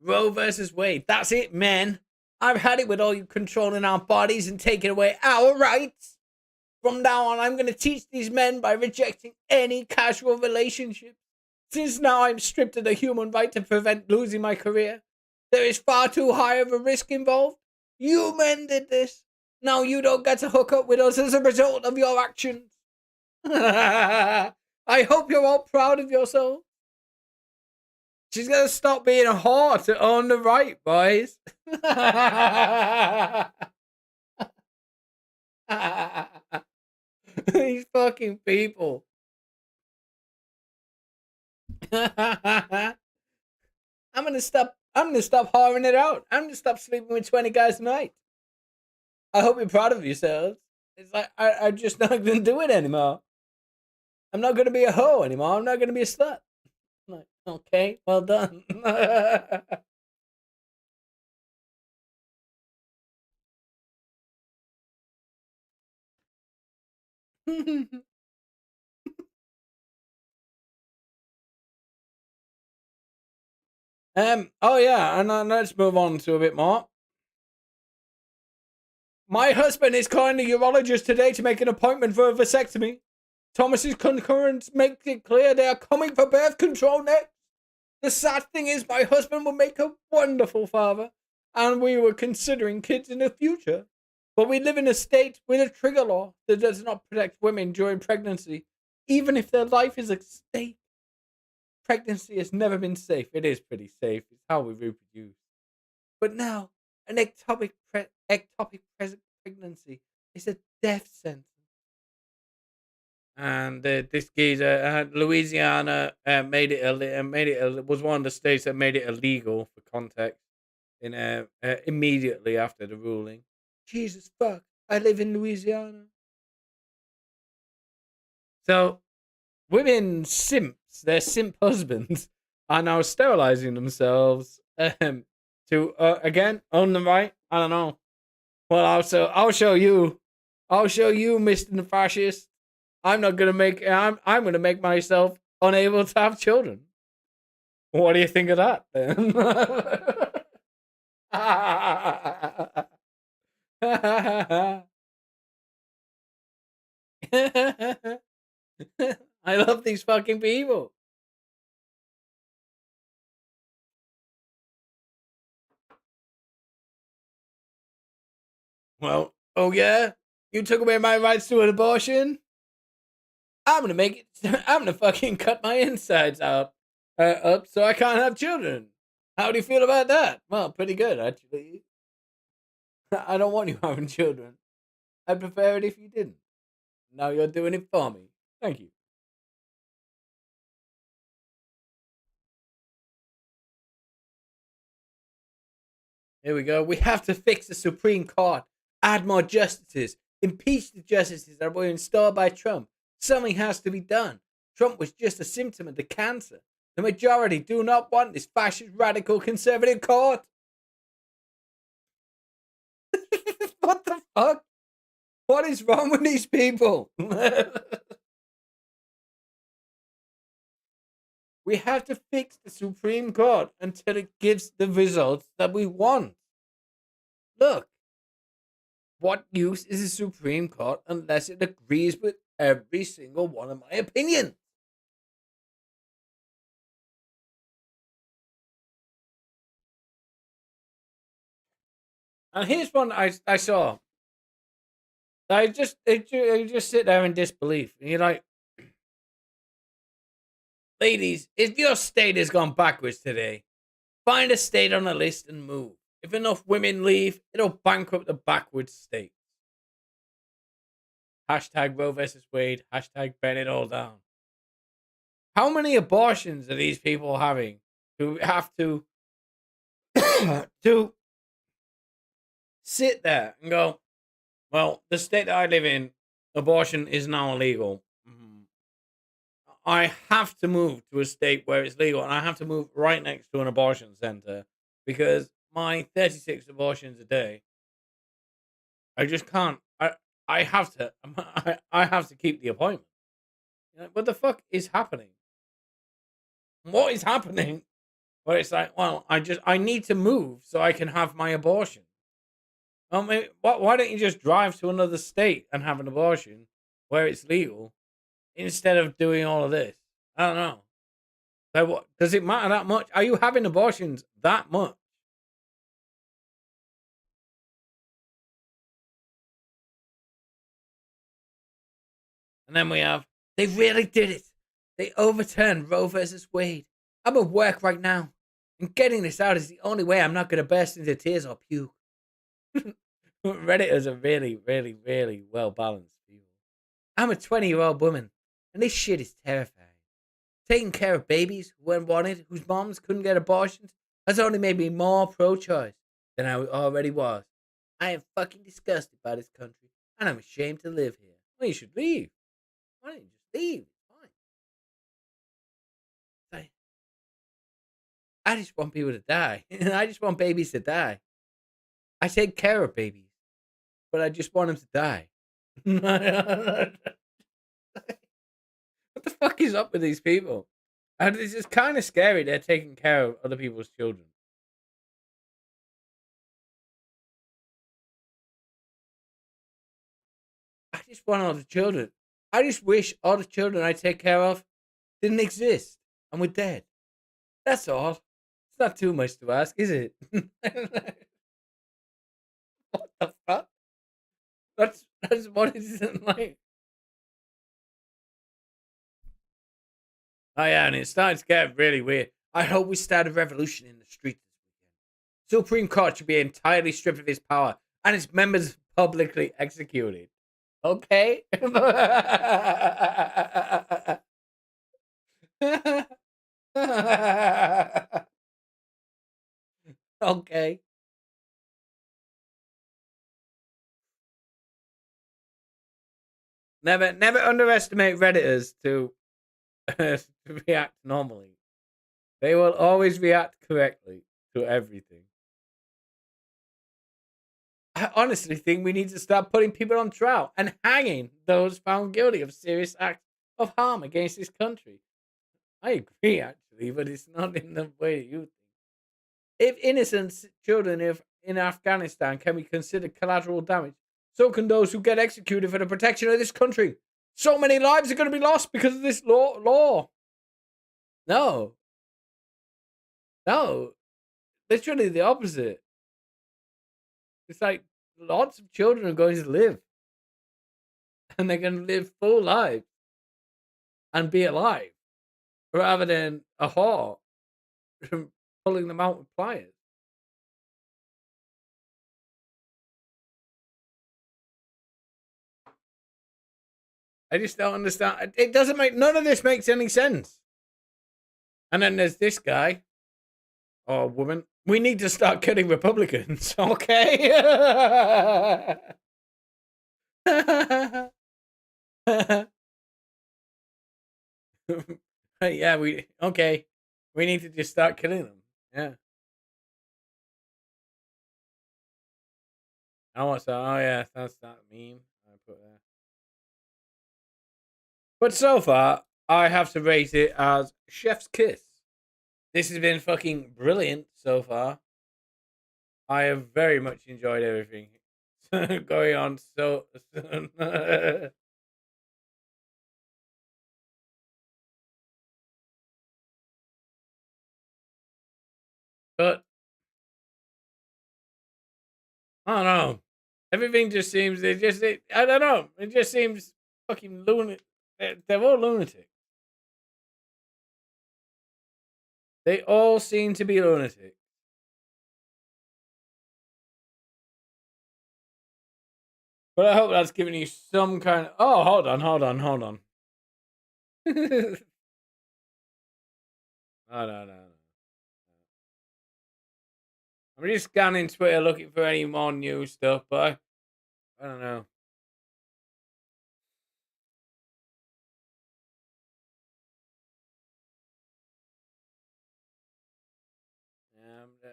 Roe versus Wade. That's it, man. I've had it with all you controlling our bodies and taking away our rights. From now on, I'm going to teach these men by rejecting any casual relationship. Since now I'm stripped of the human right to prevent losing my career. There is far too high of a risk involved. You men did this. Now you don't get to hook up with us as a result of your actions. I hope you're all proud of yourself. She's going to stop being a whore to own the right, boys. These fucking people. I'm gonna stop whoring it out. I'm gonna stop sleeping with 20 guys a night. I hope you're proud of yourselves. It's like I'm just not gonna do it anymore. I'm not going to be a hoe anymore. I'm not going to be a slut. I'm like, okay, well done. Oh yeah, and let's move on to a bit more. My husband is calling the urologist today to make an appointment for a vasectomy. Thomas's concurrence makes it clear they are coming for birth control next. The sad thing is my husband will make a wonderful father, and we were considering kids in the future. But we live in a state with a trigger law that does not protect women during pregnancy, even if their life is at stake. Pregnancy has never been safe. It is pretty safe. It's how we reproduce. But now, an ectopic pregnancy is a death sentence. And this geezer, Louisiana, was one of the states that made it illegal for context. Immediately after the ruling. Jesus fuck! I live in Louisiana. So, women simps, their simp husbands, are now sterilizing themselves to again own the right. I don't know. Well, I'll show you, Mr. Fascist. I'm gonna make myself unable to have children. What do you think of that, then? I love these fucking people. Well, oh yeah? You took away my rights to an abortion? I'm gonna fucking cut my insides up so I can't have children. How do you feel about that? Well, pretty good, actually. I don't want you having children. I'd prefer it if you didn't. Now you're doing it for me. Thank you. Here we go. We have to fix the Supreme Court. Add more justices. Impeach the justices that were installed by Trump. Something has to be done. Trump was just a symptom of the cancer. The majority do not want this fascist, radical, conservative court. What the fuck? What is wrong with these people? We have to fix the Supreme Court until it gives the results that we want. Look, what use is the Supreme Court unless it agrees with every single one of my opinions? And here's one I saw. I just sit there in disbelief. And you're like, ladies, if your state has gone backwards today, find a state on the list and move. If enough women leave, it'll bankrupt the backwards states. Hashtag Roe versus Wade. Hashtag burn it all down. How many abortions are these people having who have to to sit there and go, well, the state that I live in, abortion is now illegal. I have to move to a state where it's legal, and I have to move right next to an abortion center because my 36 abortions a day, I just can't. I have to. I have to keep the appointment. What the fuck is happening? What is happening? Well, it's like, well, I need to move so I can have my abortion. Why don't you just drive to another state and have an abortion where it's legal instead of doing all of this? I don't know. So what, does it matter that much? Are you having abortions that much? And then we have, they really did it. They overturned Roe versus Wade. I'm at work right now, and getting this out is the only way I'm not going to burst into tears or puke. Redditors are really, really, really well balanced people. I'm a 20-year-old woman, and this shit is terrifying. Taking care of babies who weren't wanted, whose moms couldn't get abortions, has only made me more pro-choice than I already was. I am fucking disgusted by this country, and I'm ashamed to live here. Well, you should leave. Why don't you just leave? It's fine. I just want people to die. I just want babies to die. I take care of babies, but I just want them to die. What the fuck is up with these people? And it's just kind of scary. They're taking care of other people's children. I just want all the children. I just wish all the children I take care of didn't exist and were dead. That's all. It's not too much to ask, is it? What the fuck? That's what it's like. Oh yeah, and it's starting to get really weird. I hope we start a revolution in the streets this weekend. Supreme Court should be entirely stripped of its power and its members publicly executed. Okay. Okay. Never underestimate Redditors to react normally. They will always react correctly to everything. I honestly think we need to start putting people on trial and hanging those found guilty of serious acts of harm against this country. I agree, actually, but it's not in the way you think. If innocent children in Afghanistan can be considered collateral damage, so can those who get executed for the protection of this country. So many lives are going to be lost because of this law. No. Literally the opposite. It's like lots of children are going to live. And they're going to live full lives. And be alive. Rather than a whore pulling them out with pliers. I just don't understand. It doesn't make... None of this makes any sense. And then there's this guy. Or woman. We need to start killing Republicans, okay? Yeah, okay. We need to just start killing them. Yeah. Oh, what's that? Oh, yeah, that's that meme I put there. But so far, I have to rate it as Chef's Kiss. This has been fucking brilliant so far. I have very much enjoyed everything going on so soon. But I don't know. Everything just seems I don't know. It just seems fucking lunatic. They're all lunatic. They all seem to be lunatic. But I hope that's giving you some kind of... Oh, hold on. No. I'm just scanning Twitter looking for any more new stuff, but I don't know.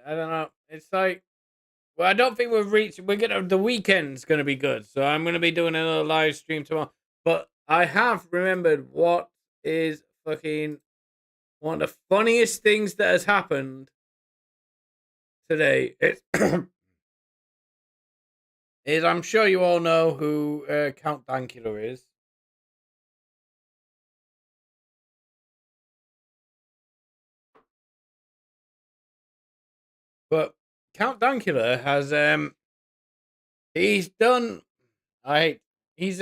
I don't know. It's like... Well, I don't think the weekend's gonna be good, so I'm gonna be doing another live stream tomorrow. But I have remembered what is fucking one of the funniest things that has happened today. Is I'm sure you all know who Count Dankula is. But Count Dankula has he's done he's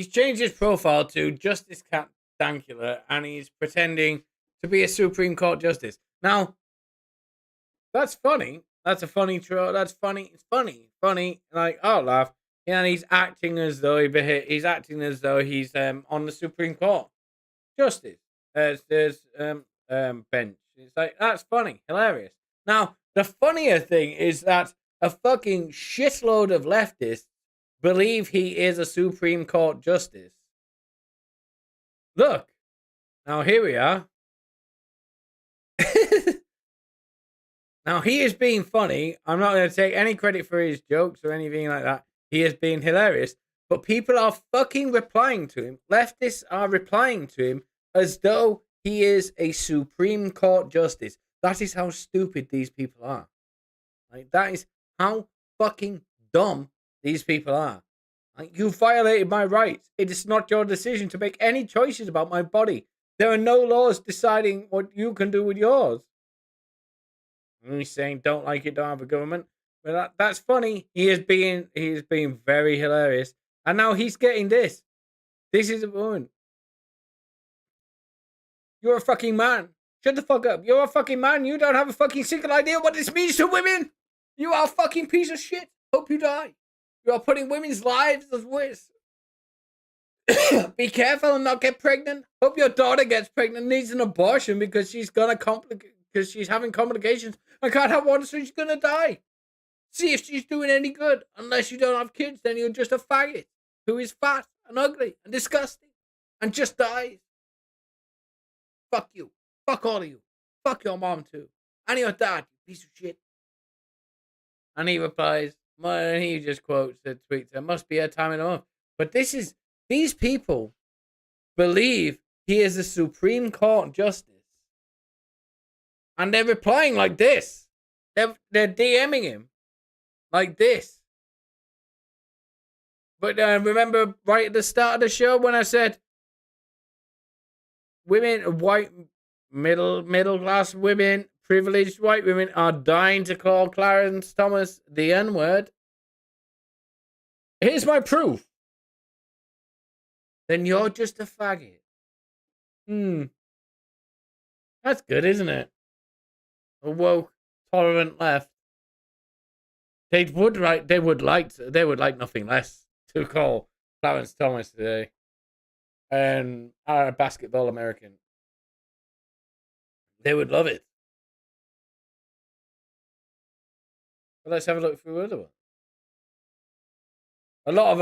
changed his profile to Justice Count Dankula and he's pretending to be a Supreme Court justice. Now that's funny. That's a funny troll. That's funny. It's funny. Like I'll laugh. And he's acting as though he's on the Supreme Court justice. There's bench. It's like that's funny, hilarious. Now the funnier thing is that a fucking shitload of leftists believe he is a Supreme Court justice. Look, now here we are. Now, he is being funny. I'm not going to take any credit for his jokes or anything like that. He is being hilarious. But people are fucking replying to him. Leftists are replying to him as though he is a Supreme Court justice. That is how stupid these people are. Like, that is how fucking dumb these people are. Like, you violated my rights. It is not your decision to make any choices about my body. There are no laws deciding what you can do with yours. And he's saying, don't like it, don't have a government. But that's funny. He is being very hilarious. And now he's getting this. This is a woman. You're a fucking man. Shut the fuck up. You're a fucking man. You don't have a fucking single idea what this means to women. You are a fucking piece of shit. Hope you die. You are putting women's lives at risk. Be careful and not get pregnant. Hope your daughter gets pregnant, needs an abortion because she's having complications. I can't have one, so she's gonna die. See if she's doing any good. Unless you don't have kids, then you're just a faggot who is fat and ugly and disgusting and just dies. Fuck you. Fuck all of you. Fuck your mom too. And your dad, you piece of shit. And he replies, and he just quotes the tweet, there must be a time in a month. But these people believe he is a Supreme Court justice. And they're replying like this. They're DMing him like this. But remember right at the start of the show when I said women, white, middle class women, privileged white women are dying to call Clarence Thomas the N-word. Here's my proof. Then you're just a faggot. That's good, isn't it? A woke, tolerant left. They would like nothing less to call Clarence Thomas today and a basketball American. They would love it. But let's have a look through other ones. A lot of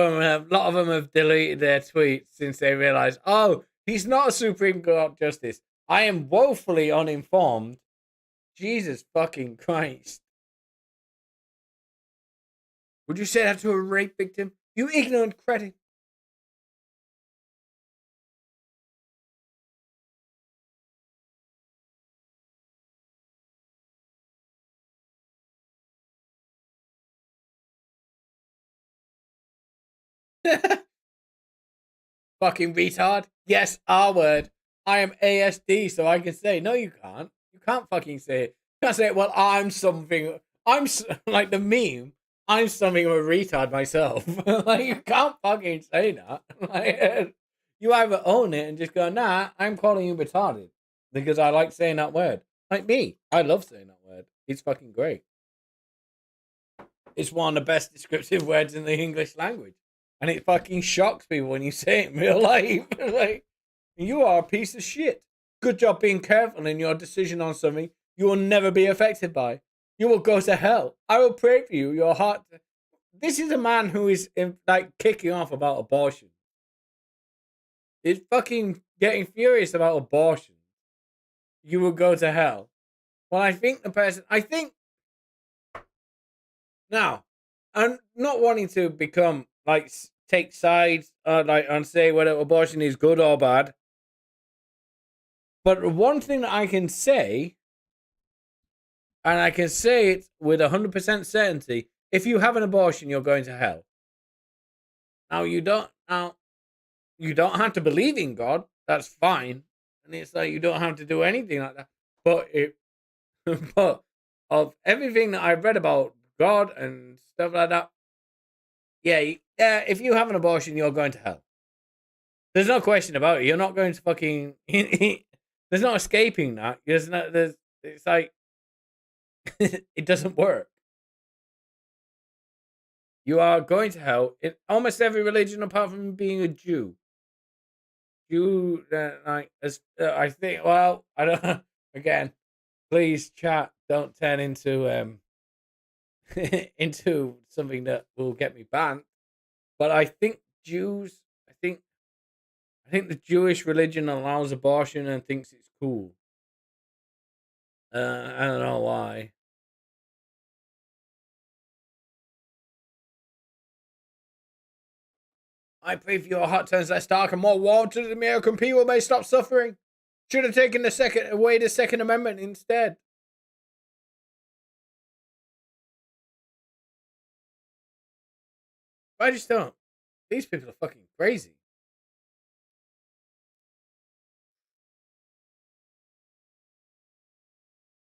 them have deleted their tweets since they realized, oh, he's not a Supreme Court justice. I am woefully uninformed. Jesus fucking Christ. Would you say that to a rape victim? You ignorant cretin. Fucking retard. Yes, R word. I am ASD, so I can say, no, you can't. You can't fucking say it. You can't say, well, I'm something. Like the meme. I'm something of a retard myself. Like, you can't fucking say that. Like, you either own it and just go, nah, I'm calling you retarded. Because I like saying that word. Like me. I love saying that word. It's fucking great. It's one of the best descriptive words in the English language. And it fucking shocks people when you say it in real life. Like, you are a piece of shit. Good job being careful in your decision on something you will never be affected by. You will go to hell. I will pray for you. Your heart. This is a man who is like kicking off about abortion. He's fucking getting furious about abortion. You will go to hell. Well, I think now, I'm not wanting to become like take sides and say whether abortion is good or bad. But one thing that I can say, and I can say it with 100% certainty, if you have an abortion, you're going to hell. Now you don't have to believe in God. That's fine, and it's like you don't have to do anything like that. But of everything that I've read about God and stuff like that, yeah, if you have an abortion, you're going to hell. There's no question about it. You're not going to fucking. There's no escaping that. It's like it doesn't work. You are going to hell in almost every religion apart from being a Jew. I think. Well, I don't. Again, please, chat. Don't turn into into something that will get me banned. But I think Jews. I think the Jewish religion allows abortion and thinks it's cool. I don't know why. I pray for your heart turns less dark and more warm to the American people may stop suffering. Should have taken the Second Amendment instead. I just don't. These people are fucking crazy.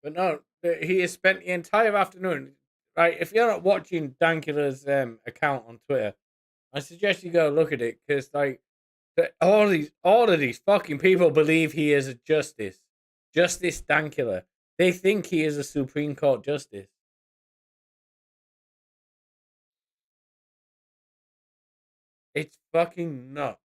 But no, he has spent the entire afternoon. Right, if you're not watching Dankula's account on Twitter, I suggest you go look at it because all of these fucking people believe he is a Justice Dankula. They think he is a Supreme Court justice. It's fucking nuts.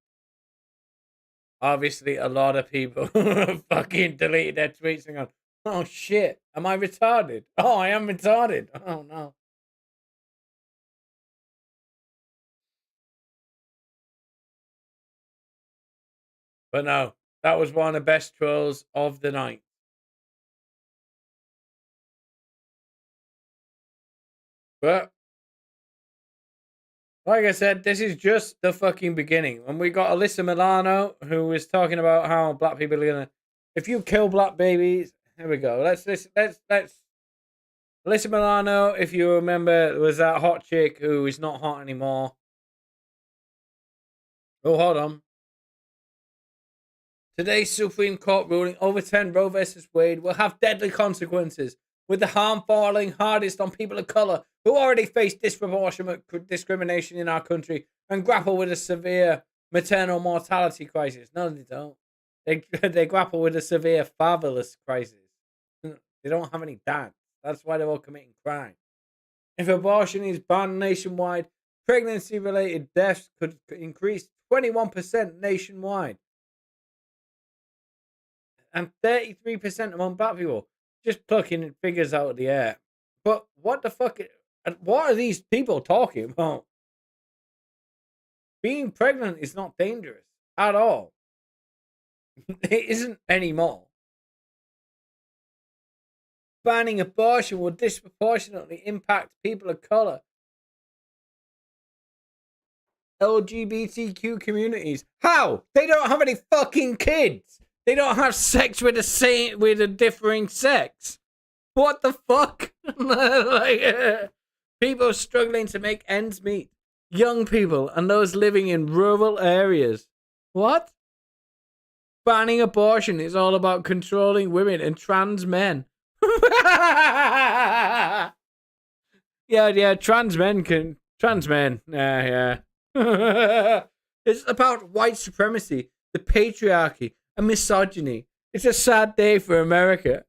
Obviously, a lot of people fucking deleted their tweets and gone, "Oh shit, am I retarded? Oh, I am retarded. Oh no." But no, that was one of the best trolls of the night. But like I said, this is just the fucking beginning. When we got Alyssa Milano, who was talking about how black people are gonna, if you kill black babies, here we go. Let's. Alyssa Milano, if you remember, was that hot chick who is not hot anymore. Oh, hold on. Today's Supreme Court ruling overturned Roe vs. Wade will have deadly consequences, with the harm falling hardest on people of colour who already face disproportionate discrimination in our country and grapple with a severe maternal mortality crisis. No, they don't. They grapple with a severe fatherless crisis. They don't have any dads. That's why they're all committing crime. If abortion is banned nationwide, pregnancy-related deaths could increase 21% nationwide. And 33% among black people. Just plucking figures out of the air. But what the fuck? What are these people talking about? Being pregnant is not dangerous at all. It isn't anymore. Banning abortion will disproportionately impact people of color. LGBTQ communities. How? They don't have any fucking kids. They don't have sex with a differing sex. What the fuck? People struggling to make ends meet. Young people and those living in rural areas. What? Banning abortion is all about controlling women and trans men. Yeah, trans men. Yeah. It's about white supremacy, the patriarchy, and misogyny. It's a sad day for America.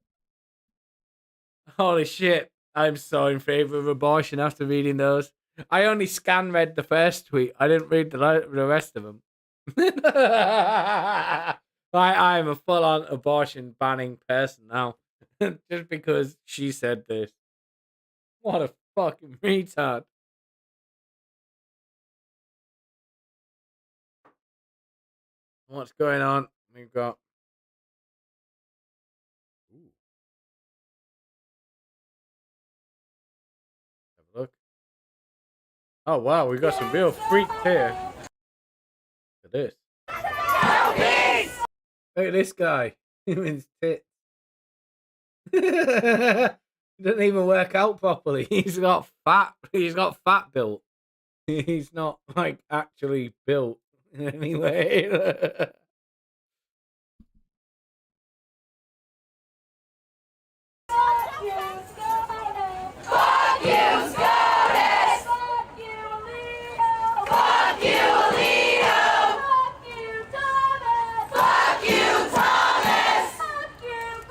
Holy shit. I'm so in favor of abortion after reading those. I only read the first tweet. I didn't read the rest of them. I'm a full-on abortion banning person now. Just because she said this. What a fucking retard. What's going on? We've got... Ooh. Have a look. Oh, wow. We got some real freaks here. Look at this. Look at this guy. Him and his tits. He doesn't even work out properly. He's got fat built. He's not like actually built in any way. Fuck you, SCOTUS! Fuck you, Alito! Fuck you, Alito! Fuck you, Thomas! Fuck you, Thomas! Fuck you!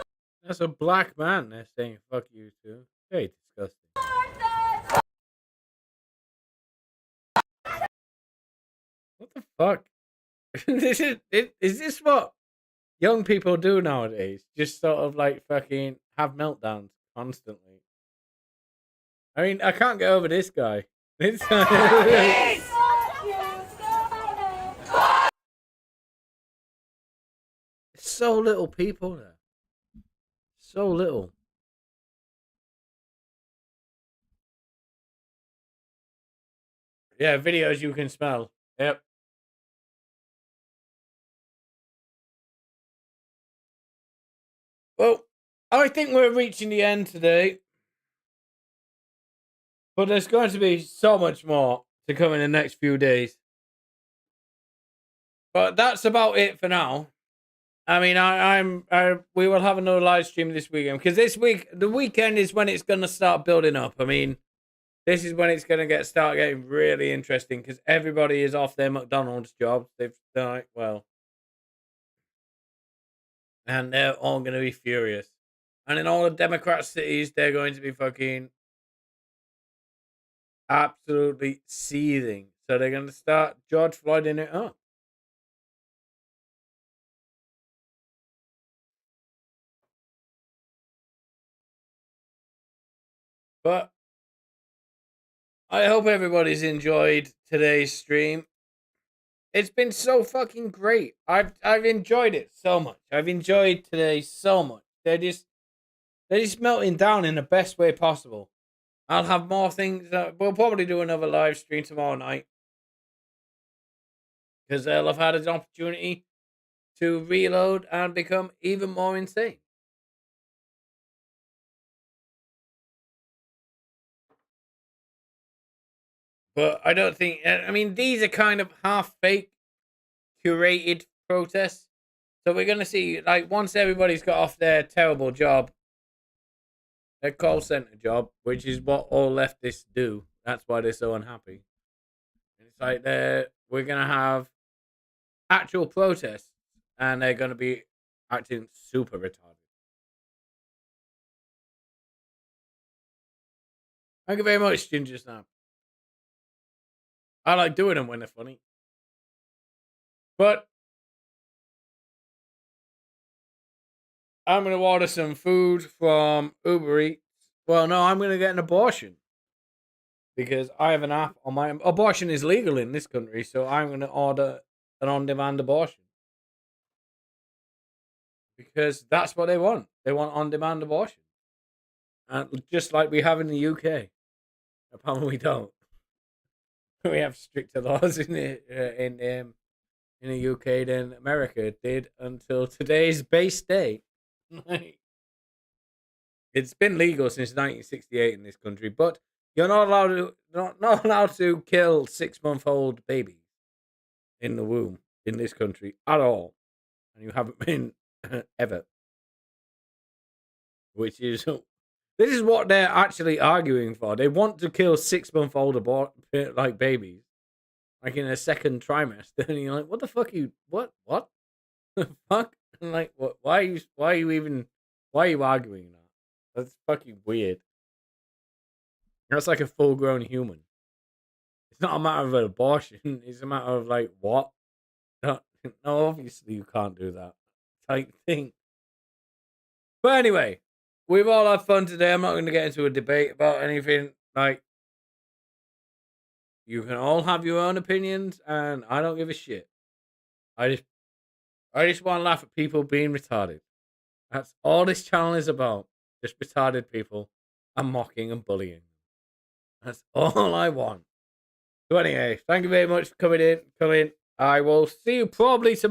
That's a black man they're saying fuck you to. Very disgusting. What the fuck? Is this what young people do nowadays? Just sort of like fucking have meltdowns constantly. I mean, I can't get over this guy. So little people there. So little. Yeah, videos you can smell. Yep. Well, I think we're reaching the end today. But there's going to be so much more to come in the next few days. But that's about it for now. I mean, we will have another live stream this weekend because the weekend is when it's going to start building up. I mean, this is when it's going to start getting really interesting because everybody is off their McDonald's jobs. They've done well, and they're all going to be furious. And in all the Democrat cities, they're going to be fucking absolutely seething. So they're going to start George Floyding it up. But I hope everybody's enjoyed today's stream. It's been so fucking great. I've enjoyed it so much. I've enjoyed today so much. They're just melting down in the best way possible. I'll have more things. We'll probably do another live stream tomorrow night because they'll have had an opportunity to reload and become even more insane. But I don't think. I mean, these are kind of half fake, curated protests. So we're gonna see, like, once everybody's got off their terrible job, their call center job, which is what all leftists do. That's why they're so unhappy. It's like we're gonna have actual protests, and they're gonna be acting super retarded. Thank you very much, Ginger Snap. I like doing them when they're funny. But I'm going to order some food from Uber Eats. Well, no, I'm going to get an abortion. Because I have an app on my... Abortion is legal in this country, so I'm going to order an on-demand abortion. Because that's what they want. They want on-demand abortion. And just like we have in the UK. Apparently we don't. We have stricter laws in the UK than America did until today's base day. It's been legal since 1968 in this country, but you're not allowed to kill 6-month-old babies in the womb in this country at all, and you haven't been ever. Which is this is what they're actually arguing for. They want to kill 6-month-old babies, like in a second trimester, and you're like, what the fuck? What the fuck? And like, what? Why are you arguing that? That's fucking weird. That's like a full-grown human. It's not a matter of an abortion. It's a matter of like what? No, obviously you can't do that type thing. But anyway, we've all had fun today. I'm not going to get into a debate about anything. Like, you can all have your own opinions, and I don't give a shit. I just want to laugh at people being retarded. That's all this channel is about. Just retarded people and mocking and bullying. That's all I want. So anyway, thank you very much for coming in. I will see you probably tomorrow.